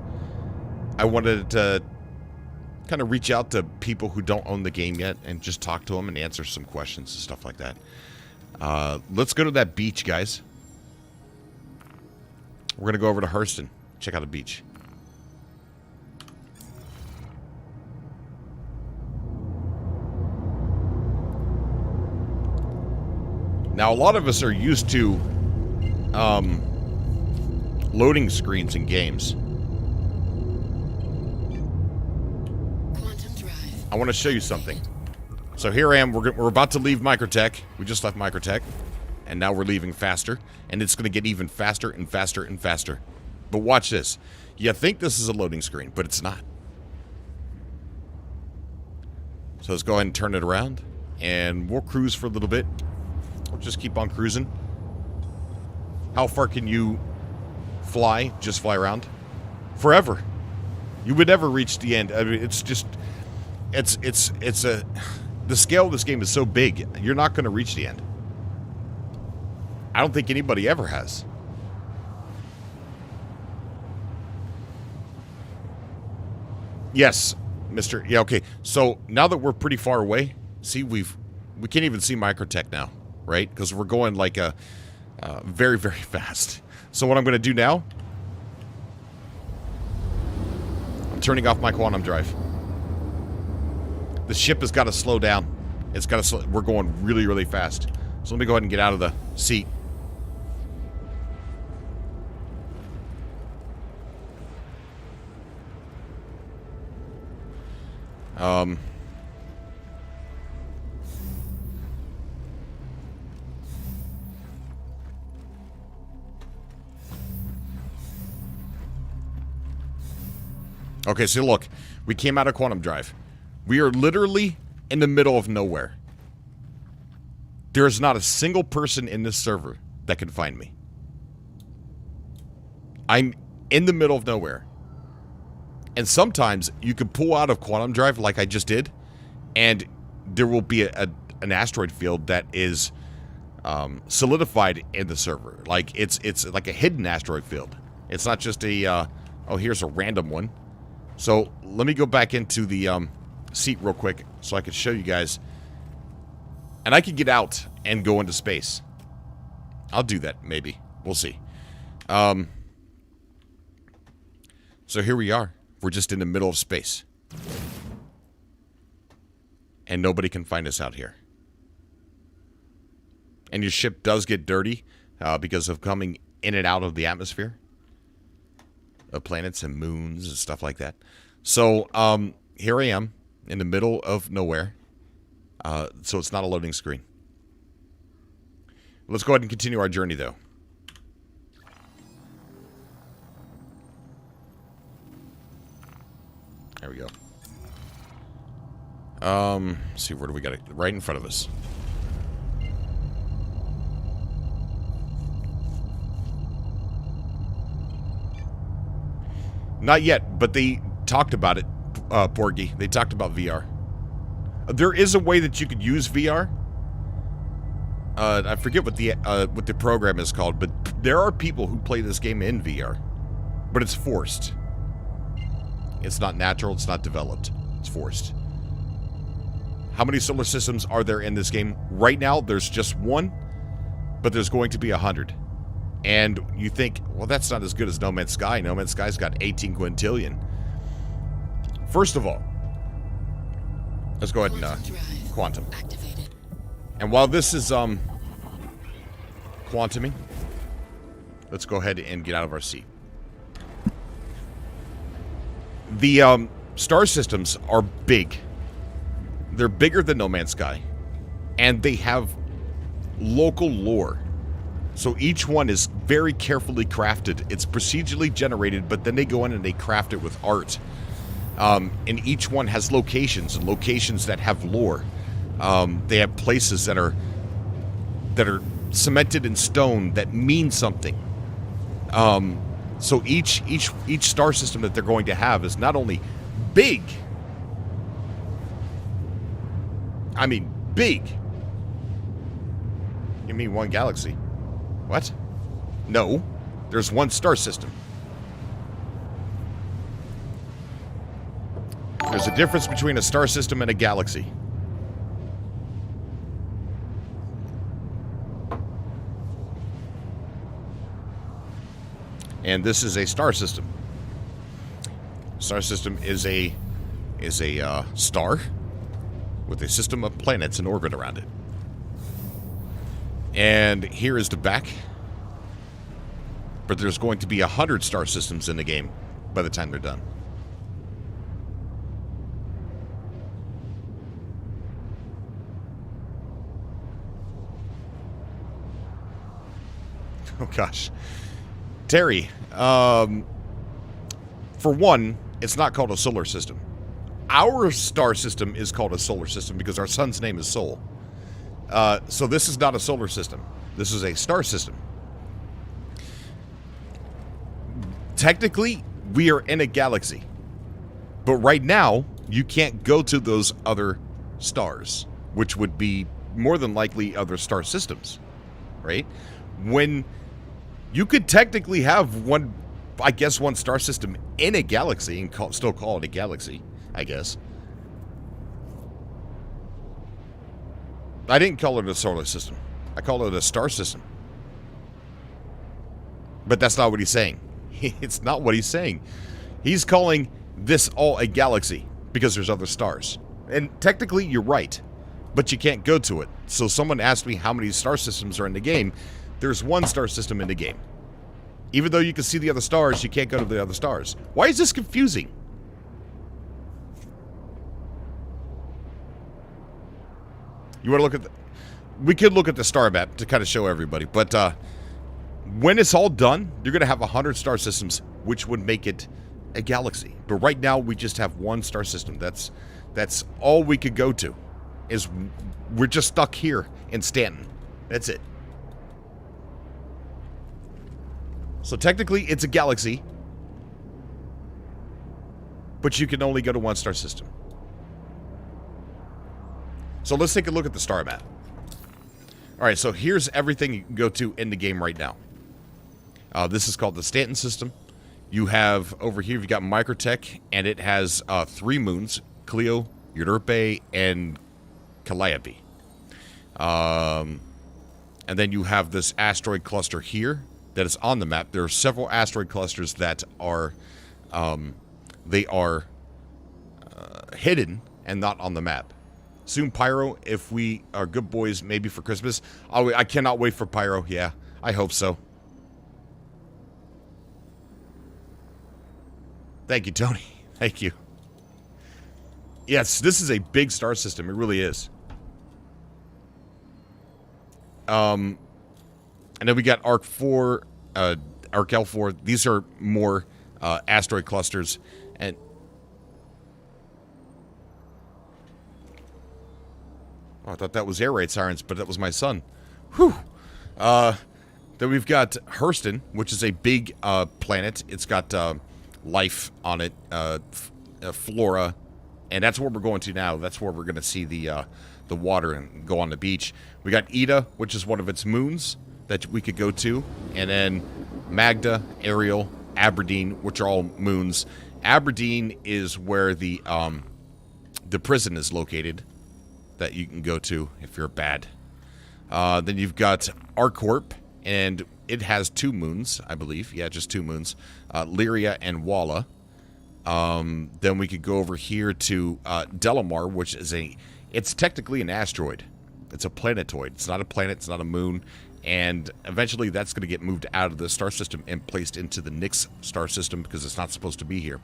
I wanted to kind of reach out to people who don't own the game yet and just talk to them and answer some questions and stuff like that. Let's go to that beach, guys. We're gonna go over to Hurston. Check out a beach. Now, a lot of us are used to loading screens in games. Quantum drive. I want to show you something. So here I am. We're about to leave Microtech. We just left Microtech. And now we're leaving faster. And it's going to get even faster and faster and faster. But watch this. You think this is a loading screen, but it's not. So let's go ahead and turn it around. And we'll cruise for a little bit. We'll just keep on cruising. How far can you fly? Just fly around? Forever. You would never reach the end. I mean, it's just... The scale of this game is so big, you're not going to reach the end. I don't think anybody ever has. Yes, Mr. Yeah, okay. So now that we're pretty far away, see, we can't even see Microtech now, right? Because we're going like a very, very fast. So what I'm going to do now, I'm turning off my quantum drive. The ship has got to slow down. It's got to. We're going really, really fast. So let me go ahead and get out of the seat. Okay, so look, we came out of quantum drive. We are literally in the middle of nowhere. There's not a single person in this server that can find me. I'm in the middle of nowhere. And sometimes you can pull out of quantum drive like I just did, and there will be an asteroid field that is solidified in the server. Like it's like a hidden asteroid field. It's not just a oh, here's a random one. So let me go back into the seat real quick so I can show you guys. And I can get out and go into space. I'll do that, maybe. We'll see. So here we are. We're just in the middle of space. And nobody can find us out here. And your ship does get dirty because of coming in and out of the atmosphere of planets and moons and stuff like that. So here I am in the middle of nowhere. So it's not a loading screen. Let's go ahead and continue our journey, though. There we go. Let's see, where do we got it? Right in front of us. Not yet, but they talked about it, Porgy. They talked about VR. There is a way that you could use VR. I forget what the program is called, but there are people who play this game in VR. But it's forced. It's not natural, it's not developed. It's forced. How many solar systems are there in this game? Right now, there's just one, but there's going to be 100. And you think, well, that's not as good as No Man's Sky. No Man's Sky's got 18 quintillion. First of all, let's go ahead and quantum. Activated. And while this is quantuming, let's go ahead and get out of our seat. The star systems are big. They're bigger than No Man's Sky. And they have local lore. So each one is very carefully crafted. It's procedurally generated, but then they go in and they craft it with art. And each one has locations, and locations that have lore. They have places that are cemented in stone that mean something. So each star system that they're going to have is not only big. I mean, big. You mean one galaxy? What? No. There's one star system. There's a difference between a star system and a galaxy. And this is a star system. Star system is a star with a system of planets in orbit around it. And here is the back. But there's going to be 100 star systems in the game by the time they're done. Oh, gosh. Terry, for one, it's not called a solar system. Our star system is called a solar system because our sun's name is Sol. So this is not a solar system. This is a star system. Technically, we are in a galaxy. But right now, you can't go to those other stars, which would be more than likely other star systems, right? When you could technically have one, I guess, one star system in a galaxy and still call it a galaxy, I guess. I didn't call it a solar system. I called it a star system. But that's not what he's saying. It's not what he's saying. He's calling this all a galaxy because there's other stars. And technically, you're right. But you can't go to it. So someone asked me how many star systems are in the game. There's one star system in the game. Even though you can see the other stars, you can't go to the other stars. Why is this confusing? You want to look at the... We could look at the star map to kind of show everybody. But when it's all done, you're going to have 100 star systems, which would make it a galaxy. But right now, we just have one star system. That's all we could go to. Is we're just stuck here in Stanton. That's it. So technically, it's a galaxy. But you can only go to one star system. So let's take a look at the star map. Alright, so here's everything you can go to in the game right now. This is called the Stanton system. You have, over here, you've got Microtech, and it has 3 moons. Clio, Europe, and Calliope. And then you have this asteroid cluster here that is on the map. There are several asteroid clusters that are, hidden and not on the map. Soon Pyro, if we are good boys, maybe for Christmas. Oh, I cannot wait for Pyro. Yeah, I hope so. Thank you, Tony. Thank you. Yes, this is a big star system. It really is. And then we got Arc 4, Arc L4. These are more asteroid clusters. And oh, I thought that was air raid sirens, but that was my son. Whew. Then we've got Hurston, which is a big planet. It's got life on it, flora, and that's where we're going to now. That's where we're going to see the water and go on the beach. We got Ida, which is one of its moons that we could go to, and then Magda, Ariel, Aberdeen, which are all moons. Aberdeen is where the prison is located that you can go to if you're bad. Then you've got Arcorp, and it has 2 moons, I believe. Yeah, just 2 moons. Lyria and Walla. Then we could go over here to Delamar, which is it's technically an asteroid. It's a planetoid. It's not a planet. It's not a moon. And eventually that's going to get moved out of the star system and placed into the Nix star system because it's not supposed to be here.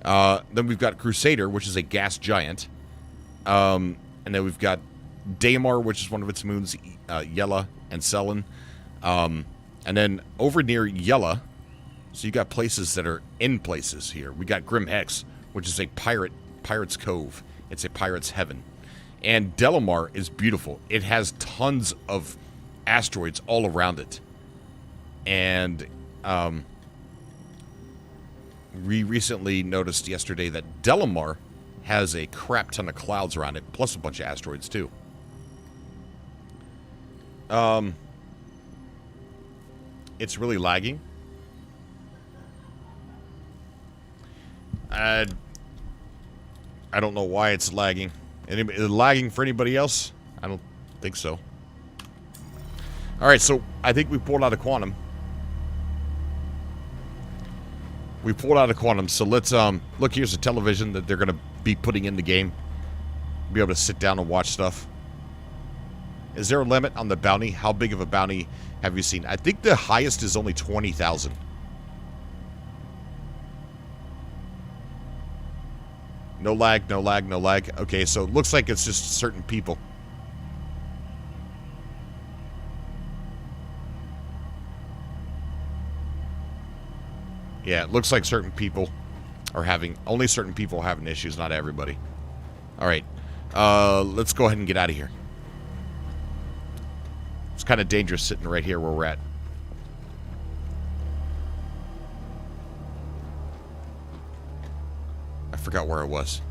Then we've got Crusader, which is a gas giant. And then we've got Daemar, which is one of its moons, Yella and Selen. And then over near Yella, so you got places that are in places here. We got Grim Hex, which is a pirate's cove. It's a pirate's heaven. And Delamar is beautiful. It has tons of asteroids all around it. And we recently noticed yesterday that Delamar has a crap ton of clouds around it, plus a bunch of asteroids too. It's really lagging. I don't know why it's lagging. Is it lagging for anybody else? I don't think so. Alright, so I think we pulled out a quantum. We pulled out a quantum, so let's, look, here's a television that they're going to be putting in the game. Be able to sit down and watch stuff. Is there a limit on the bounty? How big of a bounty have you seen? I think the highest is only 20,000. No lag, no lag, no lag. Okay, so it looks like it's just certain people. Yeah, it looks like certain people are having... Only certain people are having issues, not everybody. Alright. Let's go ahead and get out of here. It's kind of dangerous sitting right here where we're at. I forgot where I was.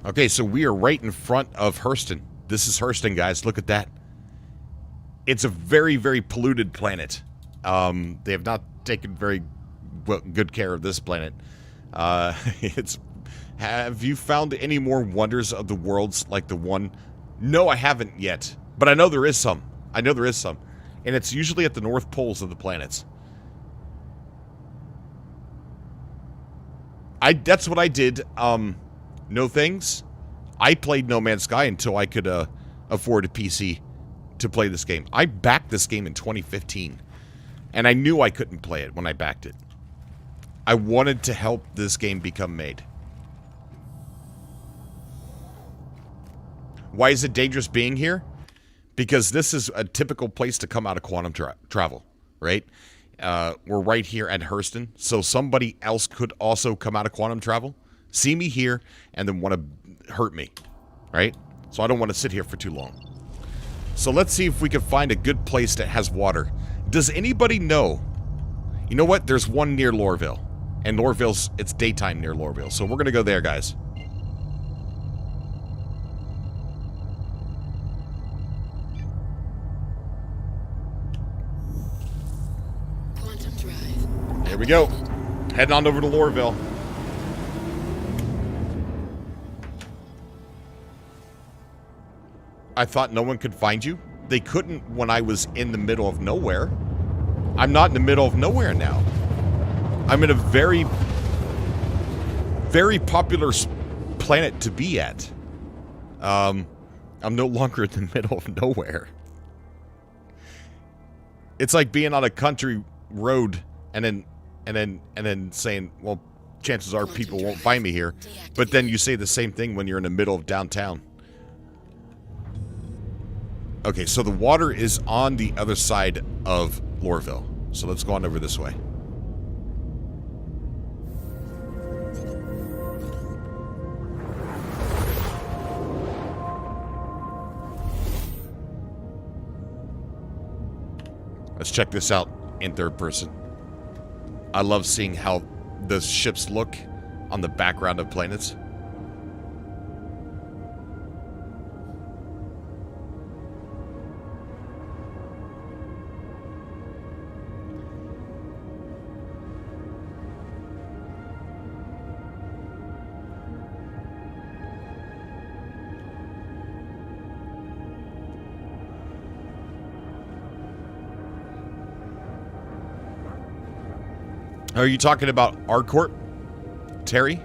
Okay, so we are right in front of Hurston. This is Hurston, guys. Look at that. It's a very, very polluted planet. They have not taken very good care of this planet. Have you found any more wonders of the worlds like the one? No, I haven't yet. But I know there is some. I know there is some. And it's usually at the north poles of the planets. That's what I did. No thanks. I played No Man's Sky until I could afford a PC to play this game. I backed this game in 2015. And I knew I couldn't play it when I backed it. I wanted to help this game become made. Why is it dangerous being here? Because this is a typical place to come out of quantum travel, right? We're right here at Hurston, so somebody else could also come out of quantum travel, see me here, and then want to hurt me, right? So I don't want to sit here for too long. So let's see if we can find a good place that has water. Does anybody know? You know what? There's one near Lorville. And Lorville's, it's daytime near Lorville. So we're going to go there, guys. Quantum drive. Here we go. Heading on over to Lorville. I thought no one could find you. They couldn't when I was in the middle of nowhere. I'm not in the middle of nowhere now. I'm in a very, very popular planet to be at. I'm no longer in the middle of nowhere. It's like being on a country road and then saying, well, chances are people won't find me here. But then you say the same thing when you're in the middle of downtown. Okay, so the water is on the other side of Lorville. So let's go on over this way. Let's check this out in third person. I love seeing how the ships look on the background of planets. Are you talking about Arcourt, Terry?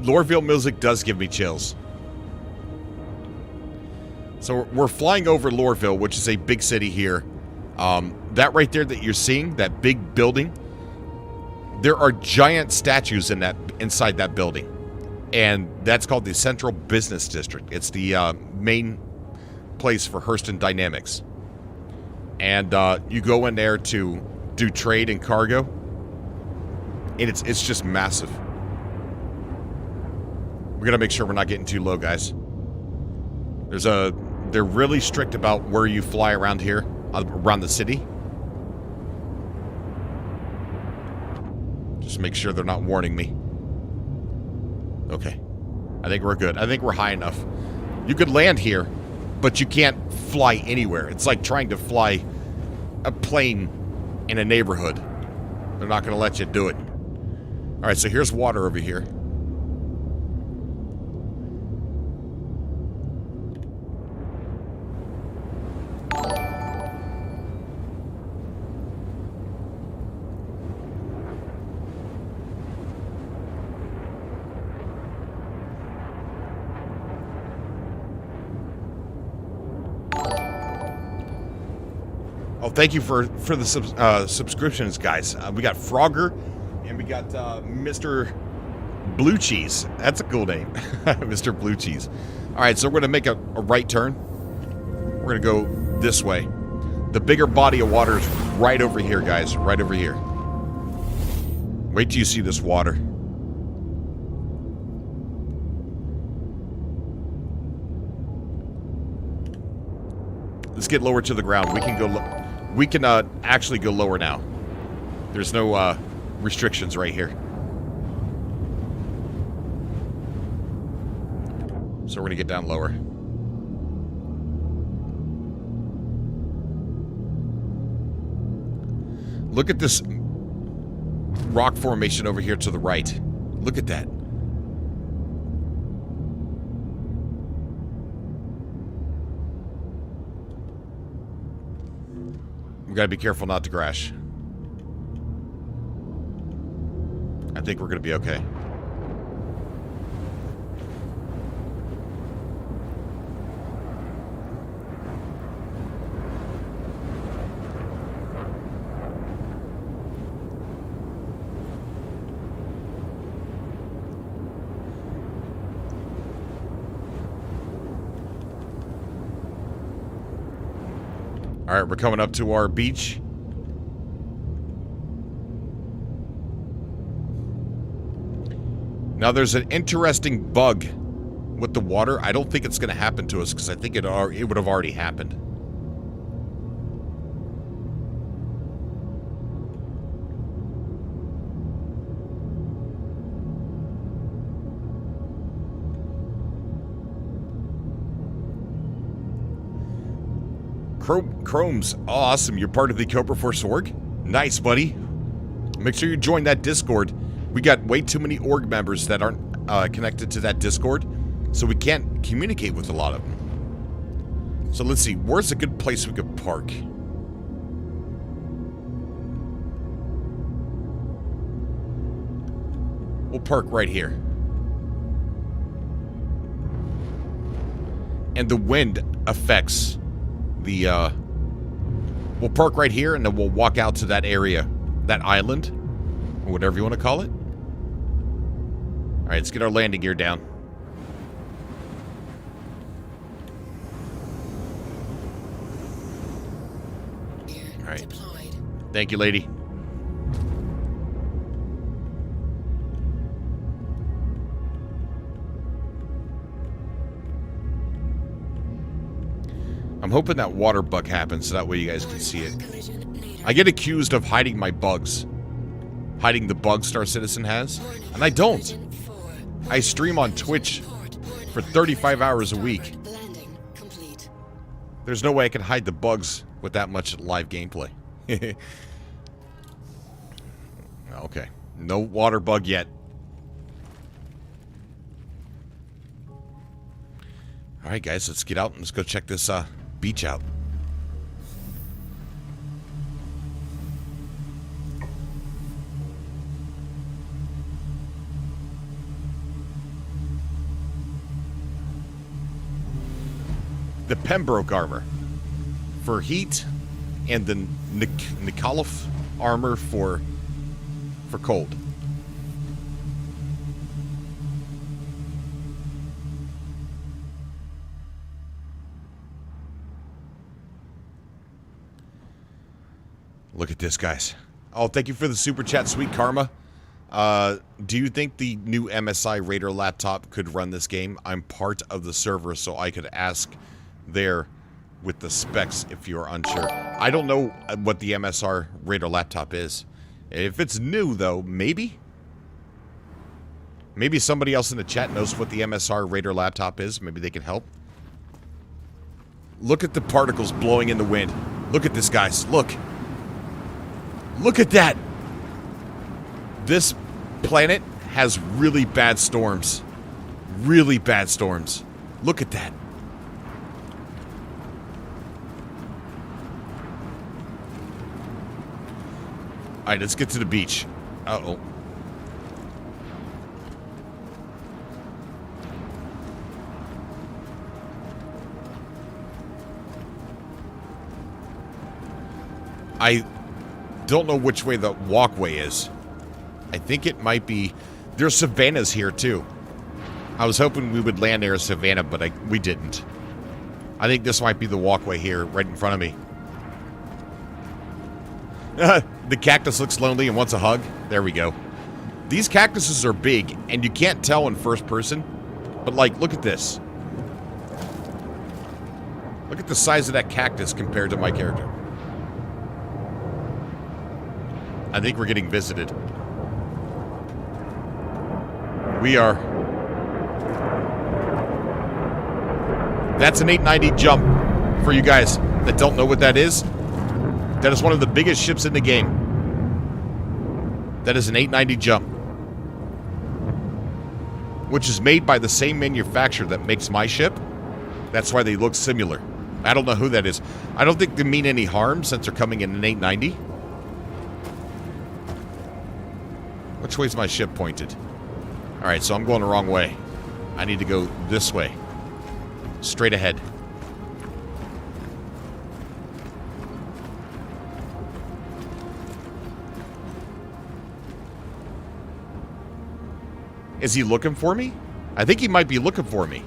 Lorville music does give me chills. So we're flying over Lorville, which is a big city here. That right there that you're seeing, that big building, there are giant statues inside that building. And that's called the Central Business District. It's the main place for Hurston Dynamics. And you go in there to do trade and cargo. And it's just massive. We're going to make sure we're not getting too low, guys. They're really strict about where you fly around here, around the city. Just make sure they're not warning me. Okay. I think we're good. I think we're high enough. You could land here, but you can't fly anywhere. It's like trying to fly a plane in a neighborhood. They're not going to let you do it. All right, so here's water over here. Oh, thank you for the subscriptions, guys. We got Frogger, and we got Mr. Blue Cheese. That's a cool name, Mr. Blue Cheese. All right, so we're gonna make a right turn. We're gonna go this way. The bigger body of water is right over here, guys. Right over here. Wait till you see this water. Let's get lower to the ground. We can go. We can actually go lower now. There's no restrictions right here. So we're gonna get down lower. Look at this rock formation over here to the right. Look at that. We gotta be careful not to crash. I think we're gonna be okay. All right, we're coming up to our beach. Now, there's an interesting bug with the water. I don't think it's going to happen to us because I think it would have already happened. Chrome's awesome. You're part of the Cobra Force org? Nice, buddy. Make sure you join that Discord. We got way too many org members that aren't connected to that Discord, so we can't communicate with a lot of them. So let's see. Where's a good place we could park? We'll park right here. And the wind affects the, we'll park right here and then we'll walk out to that area, that island, or whatever you want to call it. All right, let's get our landing gear down. All right. Thank you, lady. I'm hoping that water bug happens so that way you guys can see it. I get accused of hiding my bugs. Hiding the bugs Star Citizen has. And I don't. I stream on Twitch for 35 hours a week. There's no way I can hide the bugs with that much live gameplay. Okay. No water bug yet. Alright guys, let's get out and let's go check this beach out. The Pembroke armor for heat, and the Nikolov armor for cold. Look at this, guys. Oh, thank you for the super chat, Sweet Karma. Do you think the new MSI Raider laptop could run this game? I'm part of the server, so I could ask there with the specs if you're unsure. I don't know what the MSR Raider laptop is. If it's new, though, maybe? Maybe somebody else in the chat knows what the MSR Raider laptop is. Maybe they can help. Look at the particles blowing in the wind. Look at this, guys. Look. Look at that. This planet has really bad storms. Really bad storms. Look at that. Alright, let's get to the beach. Uh-oh. I don't know which way the walkway is. I think it might be... There's savannas here, too. I was hoping we would land near a savanna, but we didn't. I think this might be the walkway here, right in front of me. The cactus looks lonely and wants a hug. There we go. These cactuses are big, and you can't tell in first person. But, like, look at this. Look at the size of that cactus compared to my character. I think we're getting visited. We are. That's an 890 jump. For you guys that don't know what that is, that is one of the biggest ships in the game. That is an 890 jump. Which is made by the same manufacturer that makes my ship. That's why they look similar. I don't know who that is. I don't think they mean any harm since they're coming in an 890. Which way's my ship pointed? Alright, so I'm going the wrong way. I need to go this way. Straight ahead. Is he looking for me? I think he might be looking for me.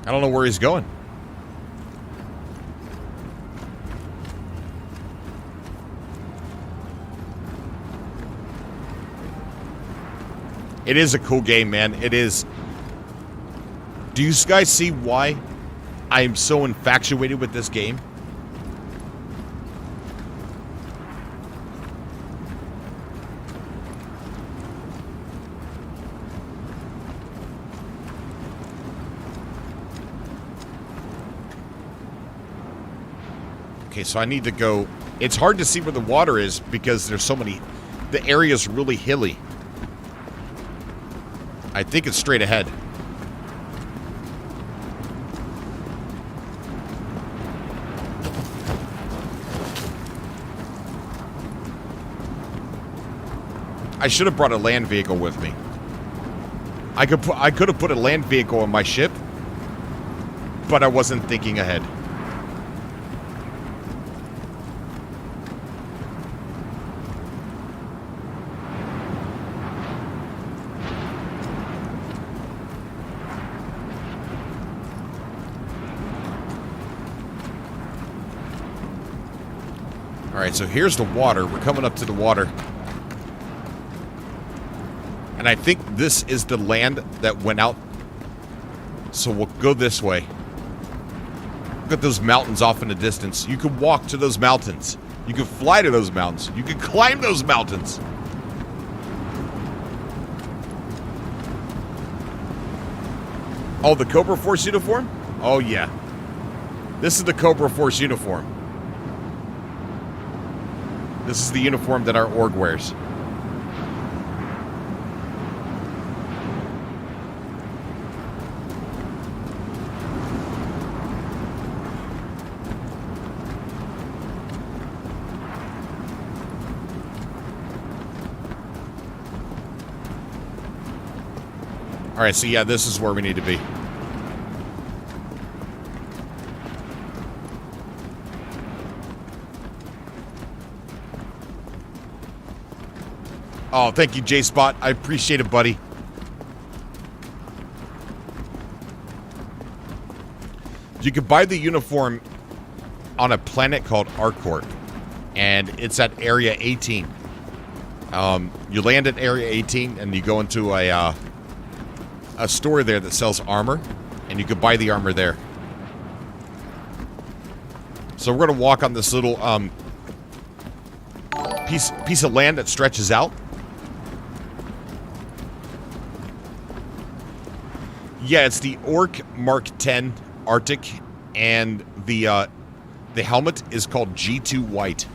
I don't know where he's going. It is a cool game, man. It is. Do you guys see why I am so infatuated with this game? Okay, so I need to go... It's hard to see where the water is because there's so many... The area's really hilly. I think it's straight ahead. I should have brought a land vehicle with me. I could have put a land vehicle on my ship, but I wasn't thinking ahead. Alright, so here's the water. We're coming up to the water. And I think this is the land that went out. So we'll go this way. Look at those mountains off in the distance. You could walk to those mountains. You could fly to those mountains. You could climb those mountains. Oh, the Cobra Force uniform? Oh, yeah. This is the Cobra Force uniform. This is the uniform that our org wears. Alright, so yeah, this is where we need to be. Oh, thank you, J-Spot. I appreciate it, buddy. You can buy the uniform on a planet called Arcorp, and it's at Area 18. You land at Area 18, and you go into a store there that sells armor, and you can buy the armor there. So we're going to walk on this little piece of land that stretches out. Yeah, it's the Orc Mark 10 Arctic, and the helmet is called G2 White.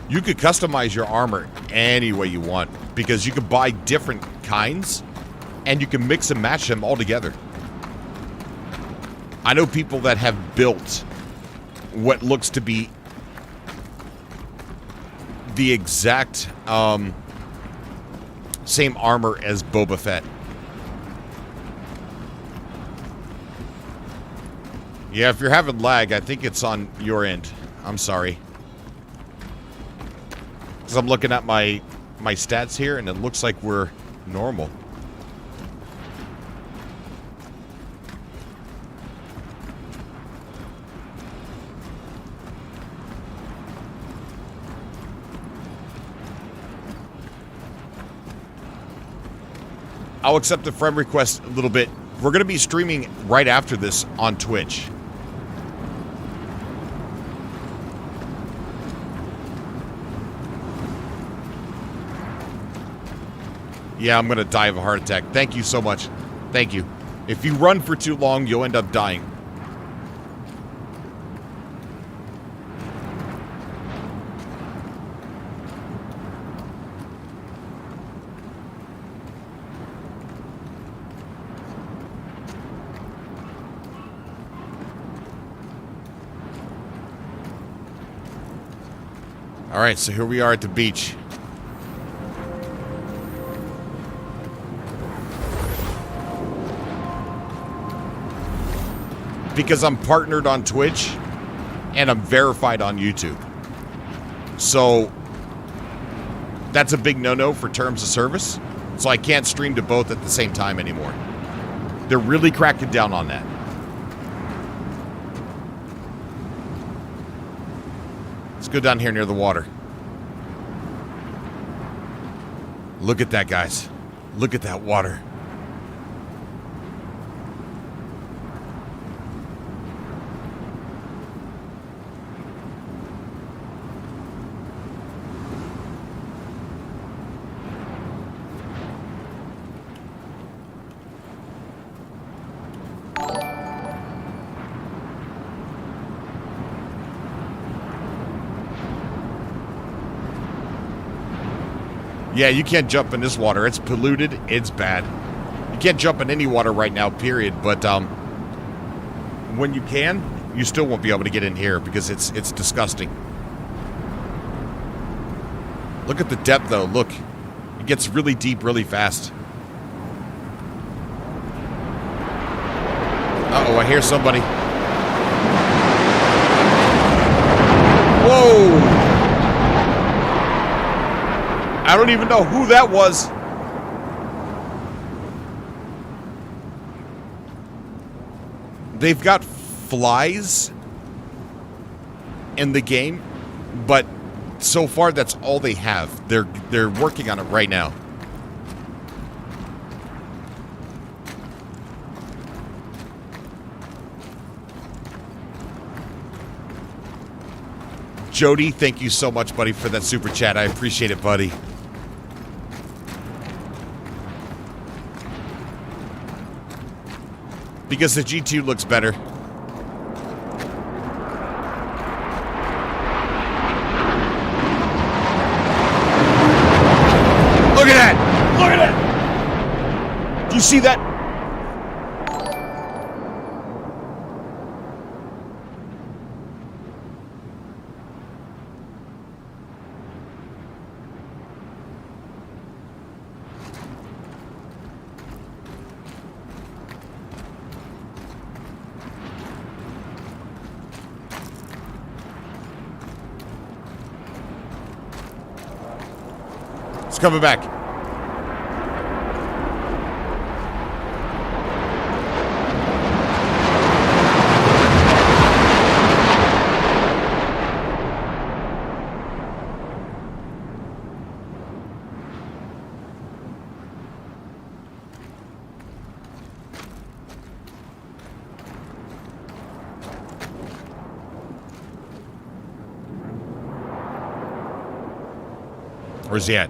You could customize your armor any way you want because you can buy different kinds and you can mix and match them all together. I know people that have built what looks to be the exact same armor as Boba Fett. Yeah, if you're having lag, I think it's on your end. I'm sorry. Because I'm looking at my stats here, and it looks like we're normal. I'll accept the friend request a little bit. We're going to be streaming right after this on Twitch. Yeah, I'm going to die of a heart attack. Thank you so much. Thank you. If you run for too long, you'll end up dying. All right, so here we are at the beach. Because I'm partnered on Twitch and I'm verified on YouTube. So that's a big no-no for terms of service. So I can't stream to both at the same time anymore. They're really cracking down on that. Let's go down here near the water. Look at that, guys. Look at that water. Yeah, you can't jump in this water. It's polluted. It's bad. You can't jump in any water right now, period. But when you can, you still won't be able to get in here because it's disgusting. Look at the depth, though. Look. It gets really deep really fast. Uh-oh, I hear somebody. Whoa! I don't even know who that was. They've got flies in the game, but so far that's all they have. They're working on it right now. Jody, thank you so much, buddy, for that super chat. I appreciate it, buddy. Because the G2 looks better. Look at that! Look at that! Do you see that? It's coming back. Where's he at?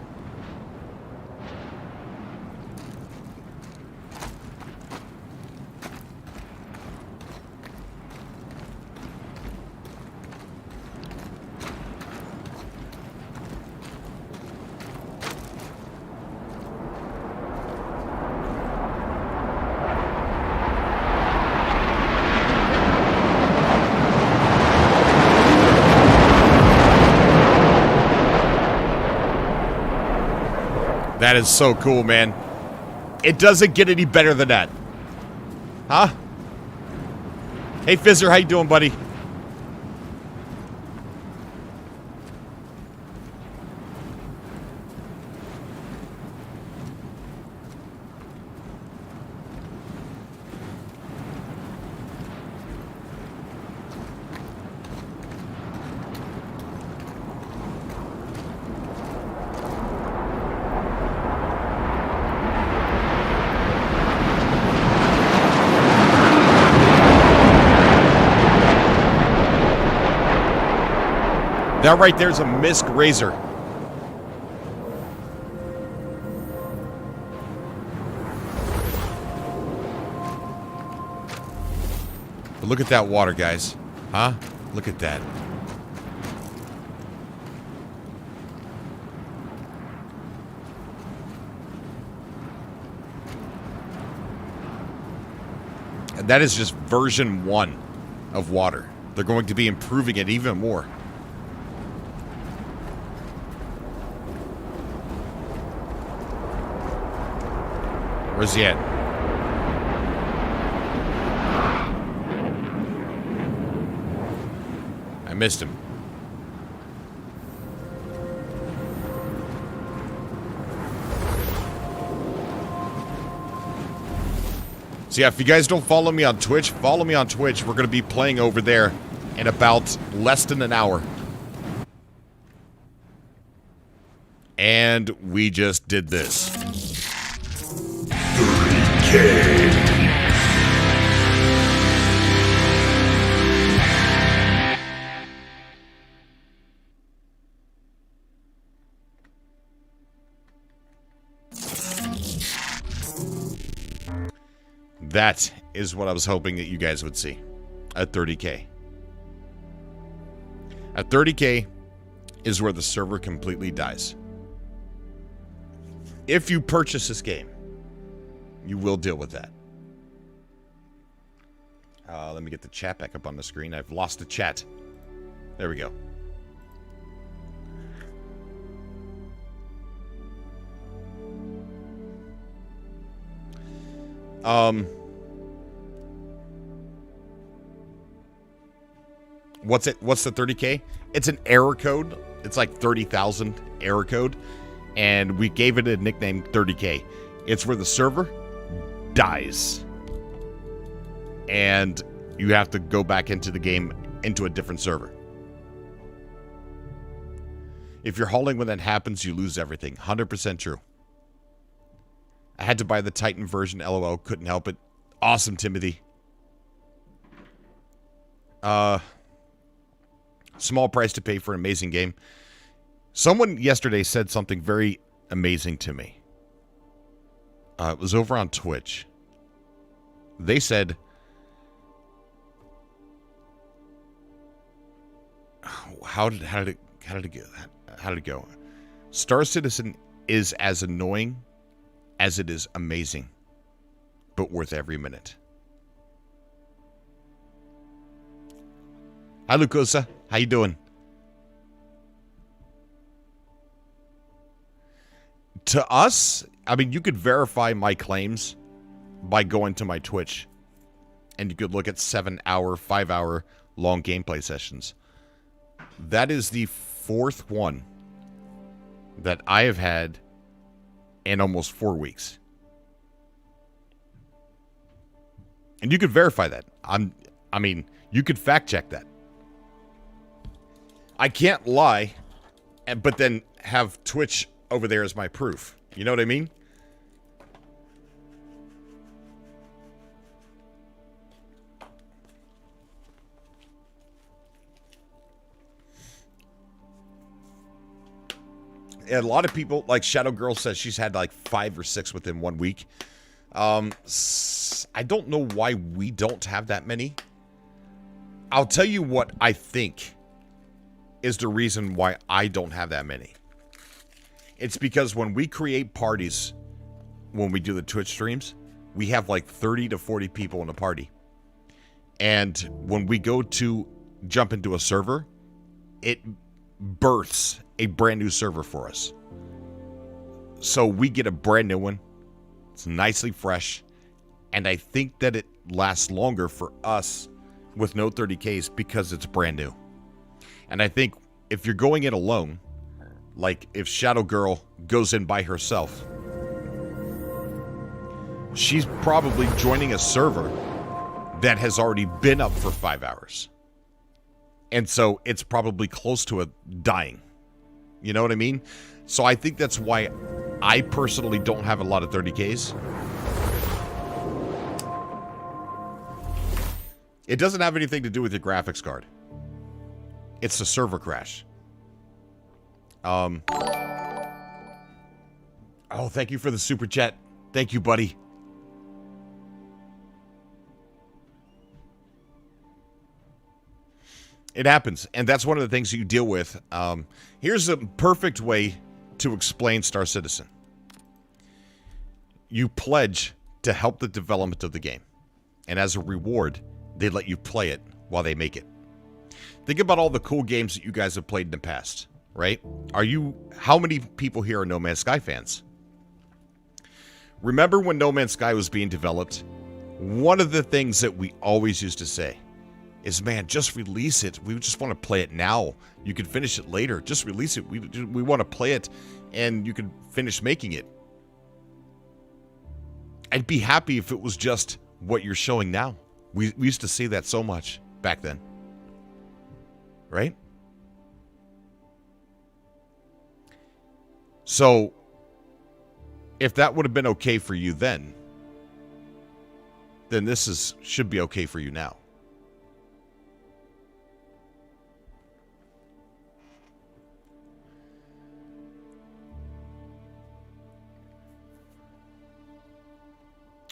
That is so cool, man. It doesn't get any better than that. Huh? Hey, Fizzer, how you doing, buddy? That right there's a Misk Razor. But look at that water, guys. Huh? Look at that. And that is just version 1 of water. They're going to be improving it even more. Where's he at? I missed him. So yeah, if you guys don't follow me on Twitch, follow me on Twitch. We're going to be playing over there in about less than an hour. And we just did this. 3K. That is what I was hoping that you guys would see at 30K. At 30K is where the server completely dies. If you purchase this game, you will deal with that. Let me get the chat back up on the screen. I've lost the chat. There we go. What's it? What's the 30K? It's an error code. It's like 30,000 error code. And we gave it a nickname 30K. It's where the server dies. And you have to go back into the game into a different server. If you're hauling when that happens, you lose everything. 100% true. I had to buy the Titan version, LOL. Couldn't help it. Awesome, Timothy. Small price to pay for an amazing game. Someone yesterday said something very amazing to me. It was over on Twitch. They said, how did it go? Star Citizen is as annoying as it is amazing, but worth every minute. Hi, Lucosa. How you doing? To us, I mean, you could verify my claims by going to my Twitch, and you could look at 7-hour, 5-hour long gameplay sessions. That is the 4th one that I have had in almost 4 weeks. And you could verify that. I mean, you could fact check that. I can't lie, but then have Twitch over there as my proof. You know what I mean? a lot of people, like Shadow Girl says she's had like 5 or 6 within 1 week. I don't know why we don't have that many. I'll tell you what I think is the reason why I don't have that many. It's because when we create parties, when we do the Twitch streams, we have like 30 to 40 people in a party. And when we go to jump into a server, it births a brand new server for us. So we get a brand new one. It's nicely fresh. And I think that it lasts longer for us with no 30Ks because it's brand new. And I think if you're going in alone, like if Shadow Girl goes in by herself, she's probably joining a server that has already been up for 5 hours. And so it's probably close to a dying. You know what I mean? So I think that's why I personally don't have a lot of 30Ks. It doesn't have anything to do with your graphics card. It's the server crash. Oh, thank you for the super chat. Thank you, buddy. It happens, and that's one of the things you deal with. Here's a perfect way to explain Star Citizen. You pledge to help the development of the game, and as a reward, they let you play it while they make it. Think about all the cool games that you guys have played in the past, right? How many people here are No Man's Sky fans? Remember when No Man's Sky was being developed? One of the things that we always used to say is, man, just release it. We just want to play it now. You can finish it later. Just release it. We want to play it, and you can finish making it. I'd be happy if it was just what you're showing now. We used to say that so much back then. Right? So, if that would have been okay for you then this should be okay for you now.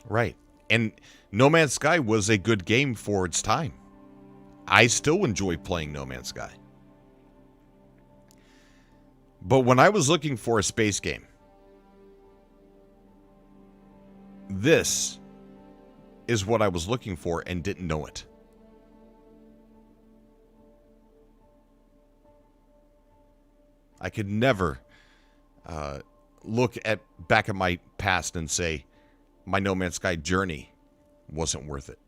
Right. And No Man's Sky was a good game for its time. I still enjoy playing No Man's Sky. But when I was looking for a space game, this is what I was looking for and didn't know it. I could never look back at my past and say my No Man's Sky journey wasn't worth it.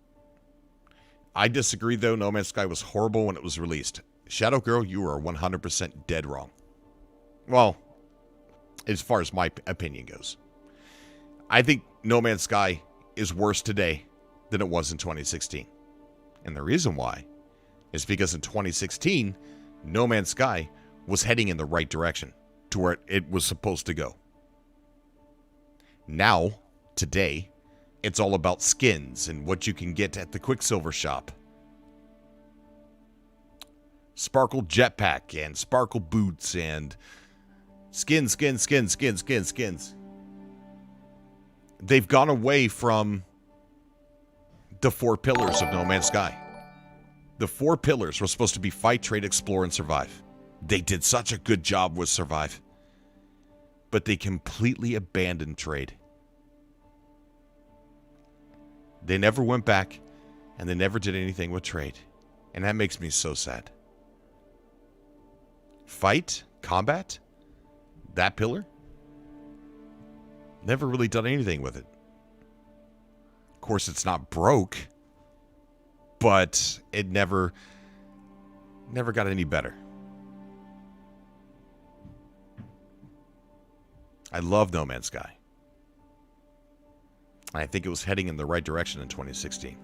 I disagree, though. No Man's Sky was horrible when it was released. Shadow Girl, you are 100% dead wrong. Well, as far as my opinion goes. I think No Man's Sky is worse today than it was in 2016. And the reason why is because in 2016, No Man's Sky was heading in the right direction to where it was supposed to go. Now, today, it's all about skins and what you can get at the Quicksilver shop. Sparkle jetpack and sparkle boots and skins. They've gone away from the 4 pillars of No Man's Sky. The 4 pillars were supposed to be fight, trade, explore, and survive. They did such a good job with survive. But they completely abandoned trade. They never went back, and they never did anything with trade. And that makes me so sad. Fight, combat, that pillar, never really done anything with it. Of course, it's not broke, but it never got any better. I love No Man's Sky. I think it was heading in the right direction in 2016.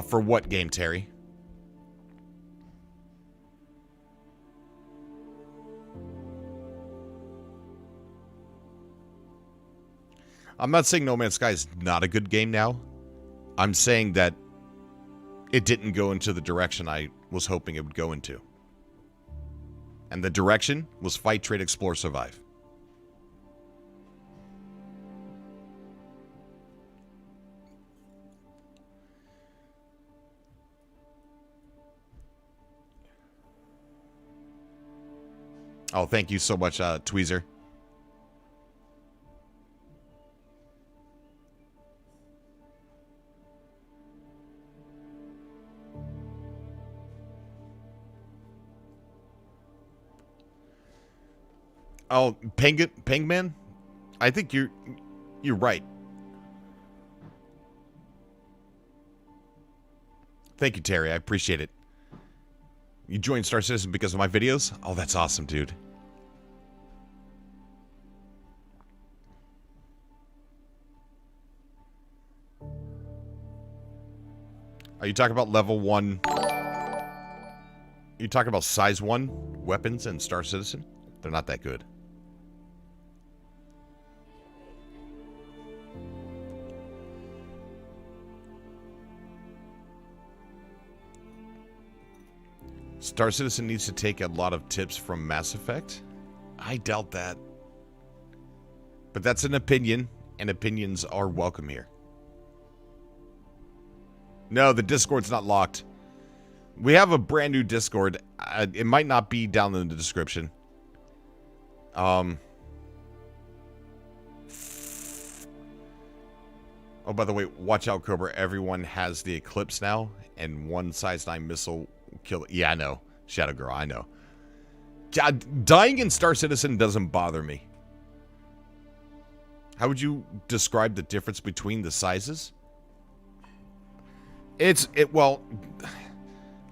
For what game, Terry? I'm not saying No Man's Sky is not a good game now. I'm saying that it didn't go into the direction I was hoping it would go into. And the direction was fight, trade, explore, survive. Oh, thank you so much, Tweezer. Oh, Pengman? I think you're right. Thank you, Terry. I appreciate it. You joined Star Citizen because of my videos? Oh, that's awesome, dude. Are you talking about level 1? You talking about size 1 weapons in Star Citizen? They're not that good. Star Citizen needs to take a lot of tips from Mass Effect? I doubt that. But that's an opinion, and opinions are welcome here. No, the Discord's not locked. We have a brand new Discord. It might not be down in the description. Oh, by the way, watch out, Cobra. Everyone has the Eclipse now, and one size 9 missile kill. Yeah, I know. Shadow Girl, I know. Dying in Star Citizen doesn't bother me. How would you describe the difference between the sizes? Well,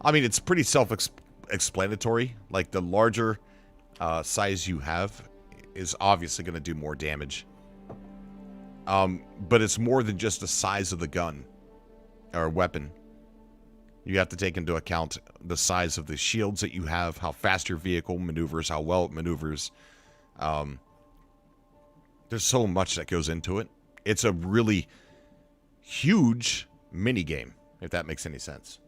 I mean, it's pretty self-explanatory. Like, the larger size you have is obviously going to do more damage. But it's more than just the size of the gun or weapon. You have to take into account the size of the shields that you have, how fast your vehicle maneuvers, how well it maneuvers. There's so much that goes into it. It's a really huge mini game, if that makes any sense.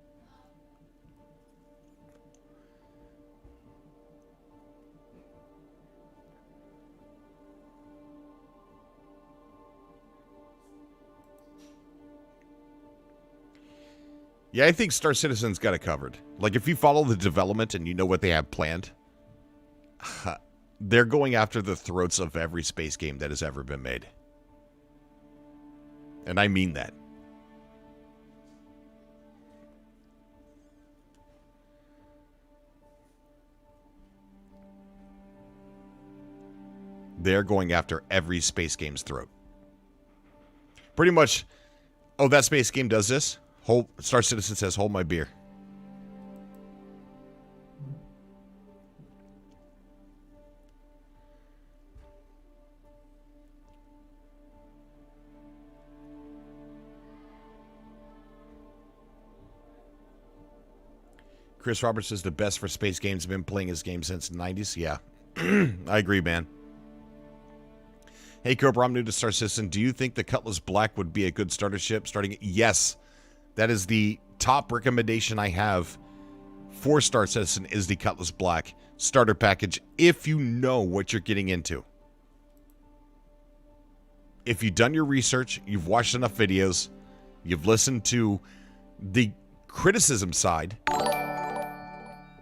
Yeah, I think Star Citizen's got it covered. Like, if you follow the development and you know what they have planned, they're going after the throats of every space game that has ever been made. And I mean that. They're going after every space game's throat. Pretty much, oh, that space game does this? Star Citizen says, hold my beer. Chris Roberts says the best for space games. Been playing his game since the 90s. Yeah, I agree, man. Hey, Cobra, I'm new to Star Citizen. Do you think the Cutlass Black would be a good starter ship? Yes. That is the top recommendation I have for Star Citizen is the Cutlass Black starter package if you know what you're getting into. If you've done your research, you've watched enough videos, you've listened to the criticism side,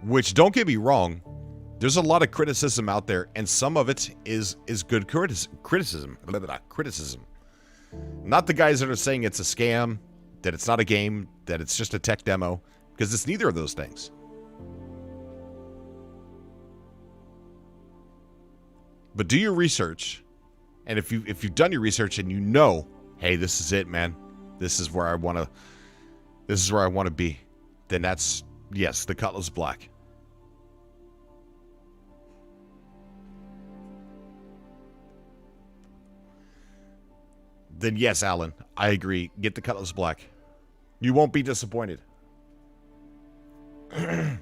which, don't get me wrong, there's a lot of criticism out there, and some of it is good criticism. Not the guys that are saying it's a scam, that it's not a game, that it's just a tech demo, because it's neither of those things. But do your research, and if you've done your research and you know, hey, this is it, man, this is where I want to be, then that's, yes, the Cutlass Black. Then yes, Alan, I agree. Get the Cutlass Black. You won't be disappointed. Will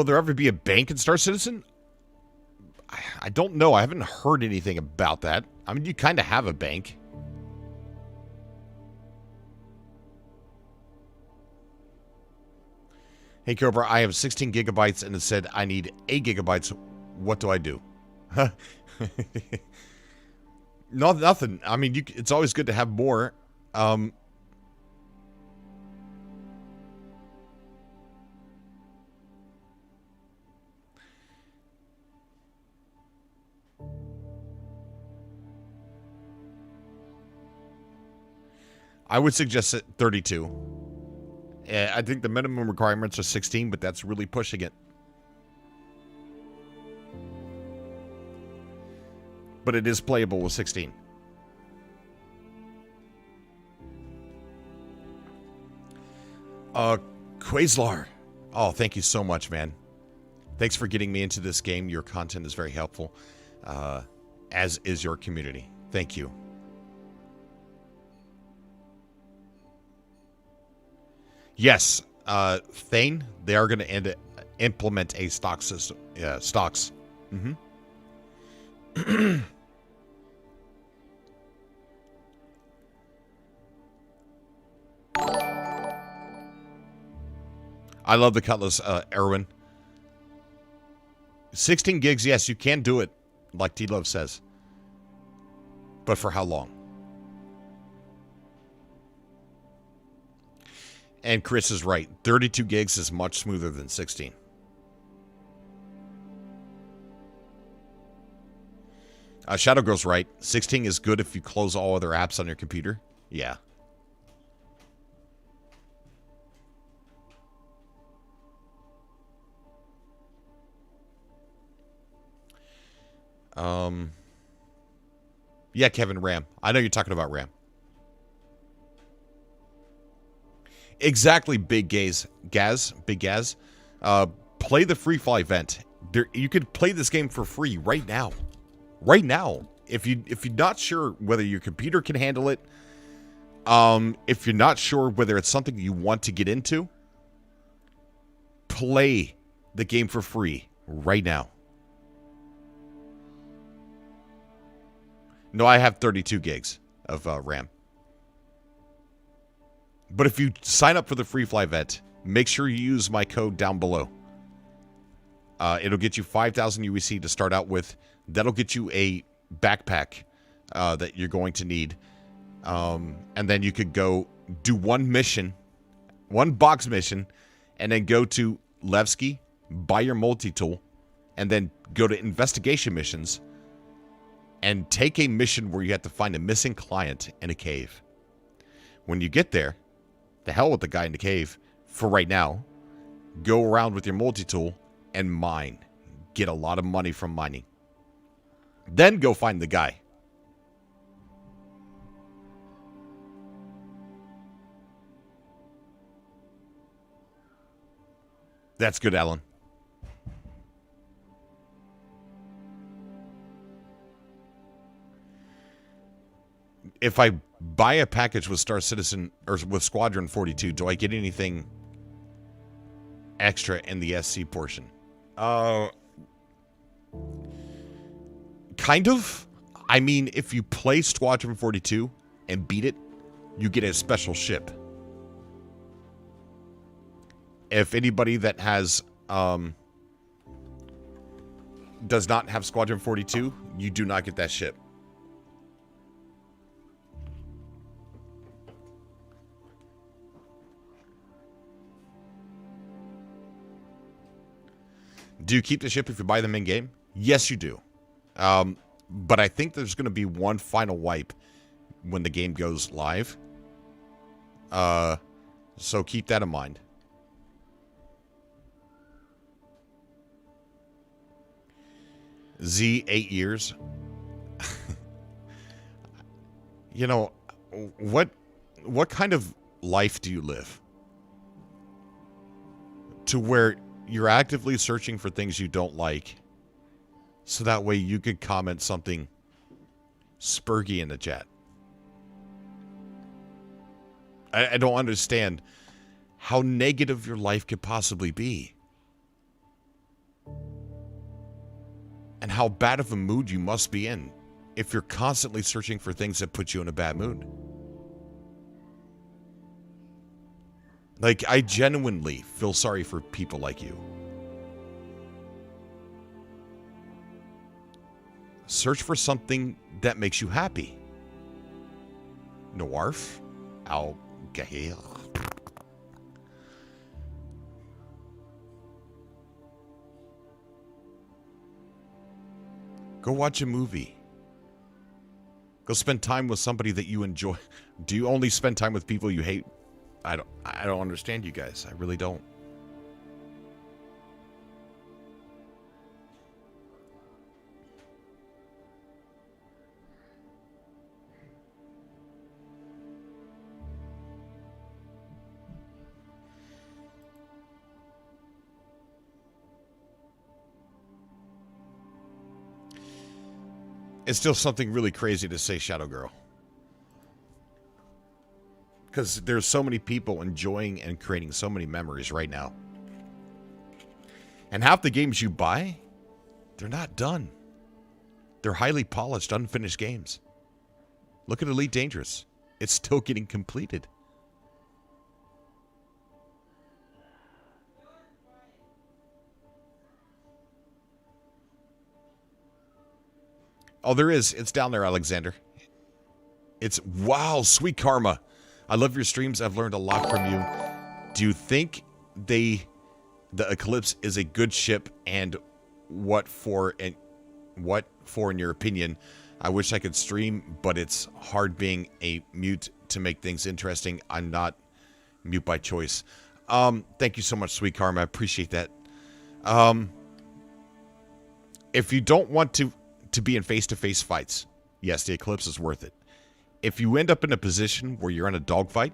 there ever be a bank in Star Citizen? I don't know. I haven't heard anything about that. I mean, you kind of have a bank. Hey, Cobra, I have 16 gigabytes, and it said I need 8 gigabytes. What do I do? No, nothing. I mean, it's always good to have more. I would suggest 32. I think the minimum requirements are 16, but that's really pushing it. But it is playable with 16. Quaslar. Oh, thank you so much, man. Thanks for getting me into this game. Your content is very helpful, as is your community. Thank you. Yes, Thane, they are going to implement a stock system. Yeah, stocks. Mm-hmm. I love the Cutlass, Erwin. 16 gigs, yes, you can do it, like T-Love says. But for how long? And Chris is right. 32 gigs is much smoother than 16. Shadow Girl's right. 16 is good if you close all other apps on your computer. Yeah. Yeah, Kevin, RAM. I know you're talking about RAM. Exactly, Big Gaz. Big Gaz. Play the free fly event. You could play this game for free right now. Right now. If you're not sure whether your computer can handle it, if you're not sure whether it's something you want to get into, play the game for free right now. No, I have 32 gigs of RAM. But if you sign up for the free fly event, make sure you use my code down below. It'll get you 5,000 UEC to start out with. That'll get you a backpack that you're going to need. And then you could go do one mission, one box mission, and then go to Levski, buy your multi-tool, and then go to investigation missions and take a mission where you have to find a missing client in a cave. When you get there, the hell with the guy in the cave for right now. Go around with your multi-tool and mine. Get a lot of money from mining. Then go find the guy. That's good, Alan. If I buy a package with Star Citizen or with Squadron 42, do I get anything extra in the SC portion? Kind of. I mean, if you play Squadron 42 and beat it, you get a special ship. If anybody that has does not have Squadron 42, you do not get that ship. Do you keep the ship if you buy them in-game? Yes, you do. But I think there's going to be one final wipe when the game goes live. So keep that in mind. Z, 8 years. You know, what kind of life do you live? To where you're actively searching for things you don't like, so that way you could comment something spurgy in the chat. I don't understand how negative your life could possibly be. and how bad of a mood you must be in if you're constantly searching for things that put you in a bad mood. Like, I genuinely feel sorry for people like you. Search for something that makes you happy. Noirf? Al-Gahir. Go watch a movie. Go spend time with somebody that you enjoy. Do you only spend time with people you hate? I don't understand you guys. I really don't. It's still something really crazy to say, Shadow Girl. Because there's so many people enjoying and creating so many memories right now. And half the games you buy, they're not done. They're highly polished, unfinished games. Look at Elite Dangerous. It's still getting completed. Oh, there is. It's down there, Alexander. It's, wow, sweet karma. I love your streams. I've learned a lot from you. Do you think the Eclipse is a good ship, and what for in your opinion? I wish I could stream, but it's hard being a mute to make things interesting. I'm not mute by choice. Thank you so much, sweet karma. I appreciate that. If you don't want to be in face-to-face fights, yes, the Eclipse is worth it. If you end up in a position where you're in a dogfight,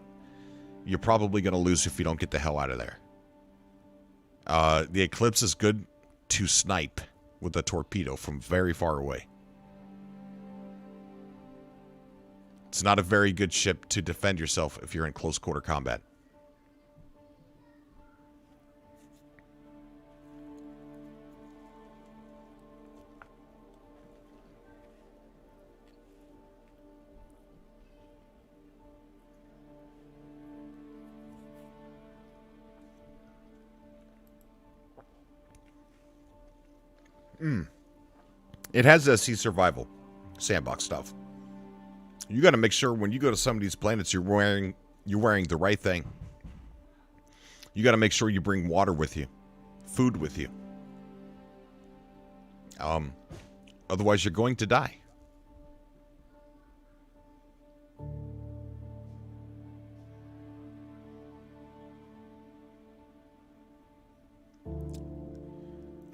you're probably going to lose if you don't get the hell out of there. The Eclipse is good to snipe with a torpedo from very far away. It's not a very good ship to defend yourself if you're in close quarter combat. It has a sea survival sandbox stuff. You got to make sure when you go to some of these planets, you're wearing the right thing. You got to make sure you bring water with you, food with you. Otherwise, you're going to die.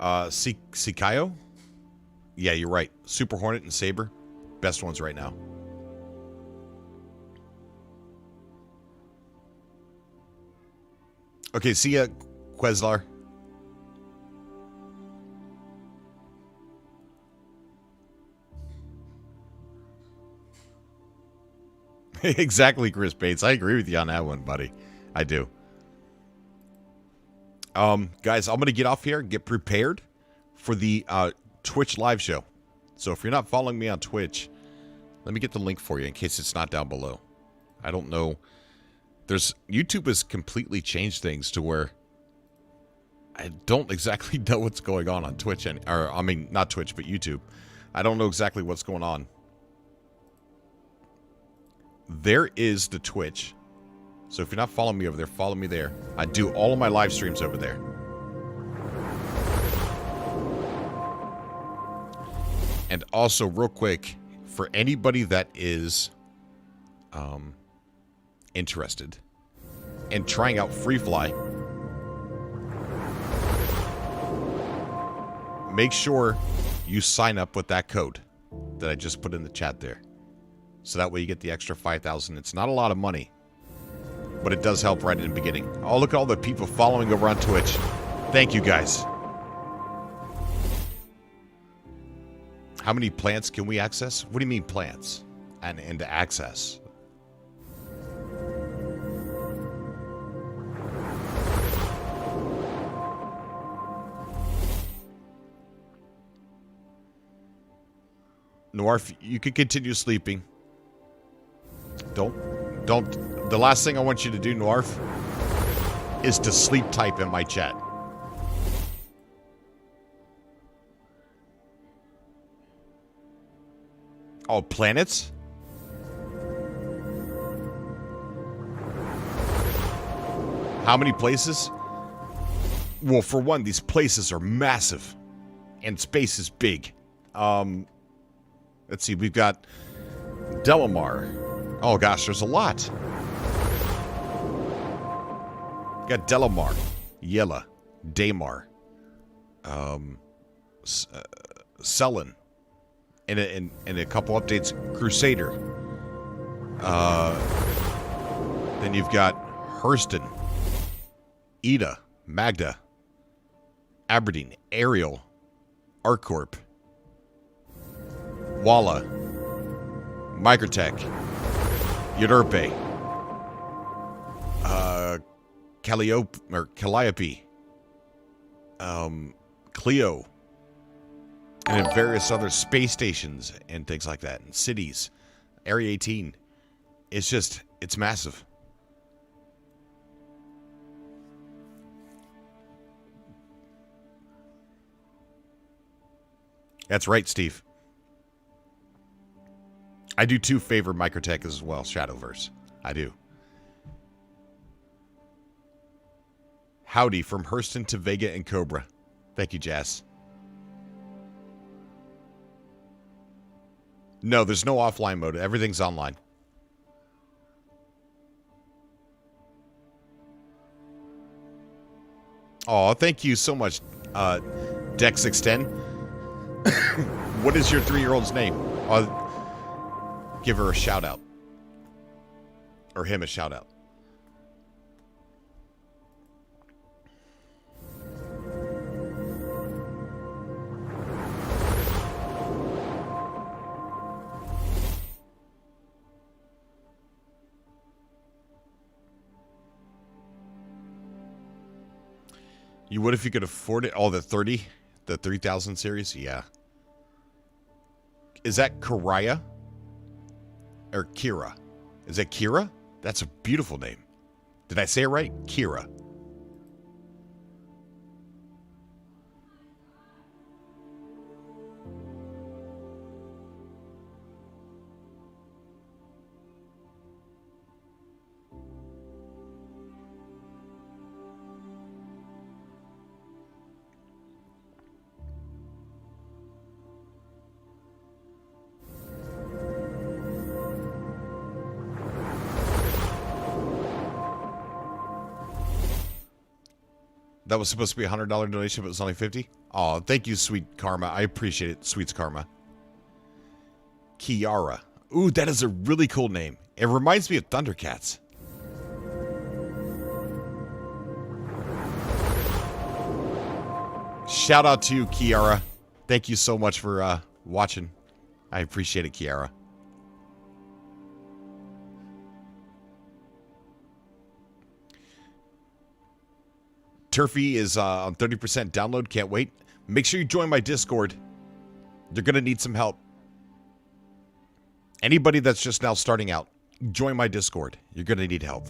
Sikayo? Yeah, you're right. Super Hornet and Saber, best ones right now. Okay, see ya, Queslar. Exactly, Chris Bates. I agree with you on that one, buddy. I do. Guys, I'm going to get off here and get prepared for the Twitch live show. So if you're not following me on Twitch, let me get the link for you in case it's not down below. I don't know. YouTube has completely changed things to where I don't exactly know what's going on Twitch. I mean, not Twitch, but YouTube. I don't know exactly what's going on. There is the Twitch. So if you're not following me over there, follow me there. I do all of my live streams over there. And also, real quick, for anybody that is interested in trying out FreeFly, make sure you sign up with that code that I just put in the chat there. So that way you get the extra 5,000. It's not a lot of money, but it does help right in the beginning. Oh, look at all the people following over on Twitch. Thank you, guys. How many plants can we access? What do you mean plants? And to access? Norf, you can continue sleeping. Don't. The last thing I want you to do, Norf, is to sleep type in my chat. Oh, planets? How many places? Well, for one, these places are massive. And space is big. Let's see, we've got Delamar. Oh gosh, there's a lot. We got Delamar, Yella, Daymar, Sellen, and a couple updates, Crusader. Then you've got Hurston, Ida, Magda, Aberdeen, Ariel, Arcorp, Walla, Microtech, Youre, Calliope, Clio, and then various other space stations and things like that, and cities. Area 18. It's massive. That's right, Steve. I do too favor Microtech as well, Shadowverse. I do. Howdy from Hurston to Vega and Cobra. Thank you, Jazz. No, there's no offline mode. Everything's online. Oh, thank you so much, Dex610. What is your 3-year-old's name? I'll give her a shout out. Or him a shout out. You would if you could afford it. Oh, the 3000 series? Yeah. Is that Karaya? Or Kira? Is that Kira? That's a beautiful name. Did I say it right? Kira. That was supposed to be a $100 donation, but it was only $50. Oh, thank you, sweet Karma. I appreciate it, sweets Karma. Kiara. Ooh, that is a really cool name. It reminds me of Thundercats. Shout out to you, Kiara. Thank you so much for watching. I appreciate it, Kiara. Turfy is on 30% download. Can't wait. Make sure you join my Discord. You're going to need some help. Anybody that's just now starting out, join my Discord. You're going to need help.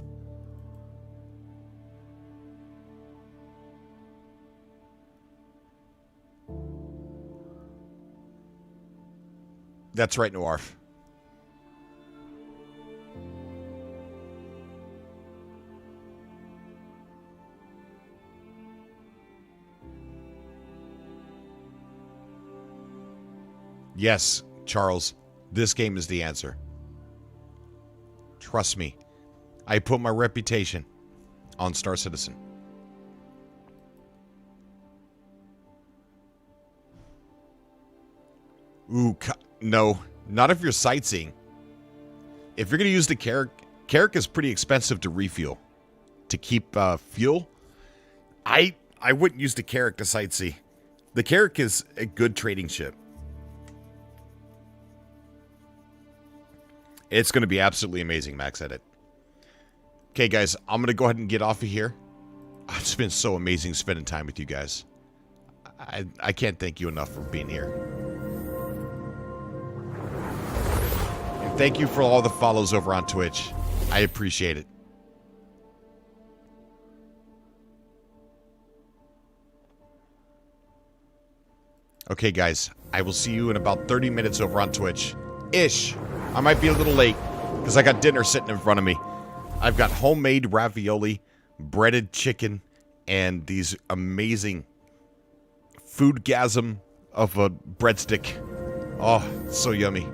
That's right, Noirf. Yes, Charles, this game is the answer. Trust me. I put my reputation on Star Citizen. Ooh, no. Not if you're sightseeing. If you're going to use the Carrack is pretty expensive to refuel. To keep fuel. I wouldn't use the Carrack to sightsee. The Carrack is a good trading ship. It's going to be absolutely amazing, Max Edit. Okay, guys, I'm going to go ahead and get off of here. It's been so amazing spending time with you guys. I can't thank you enough for being here. thank you for all the follows over on Twitch. I appreciate it. Okay, guys. I will see you in about 30 minutes over on Twitch. Ish. I might be a little late because I got dinner sitting in front of me. I've got homemade ravioli, breaded chicken, and these amazing foodgasm of a breadstick. Oh, so yummy.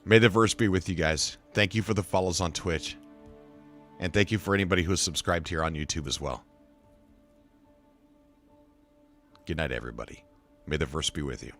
May the verse be with you guys. Thank you for the follows on Twitch. And thank you for anybody who has subscribed here on YouTube as well. Good night, everybody. May the verse be with you.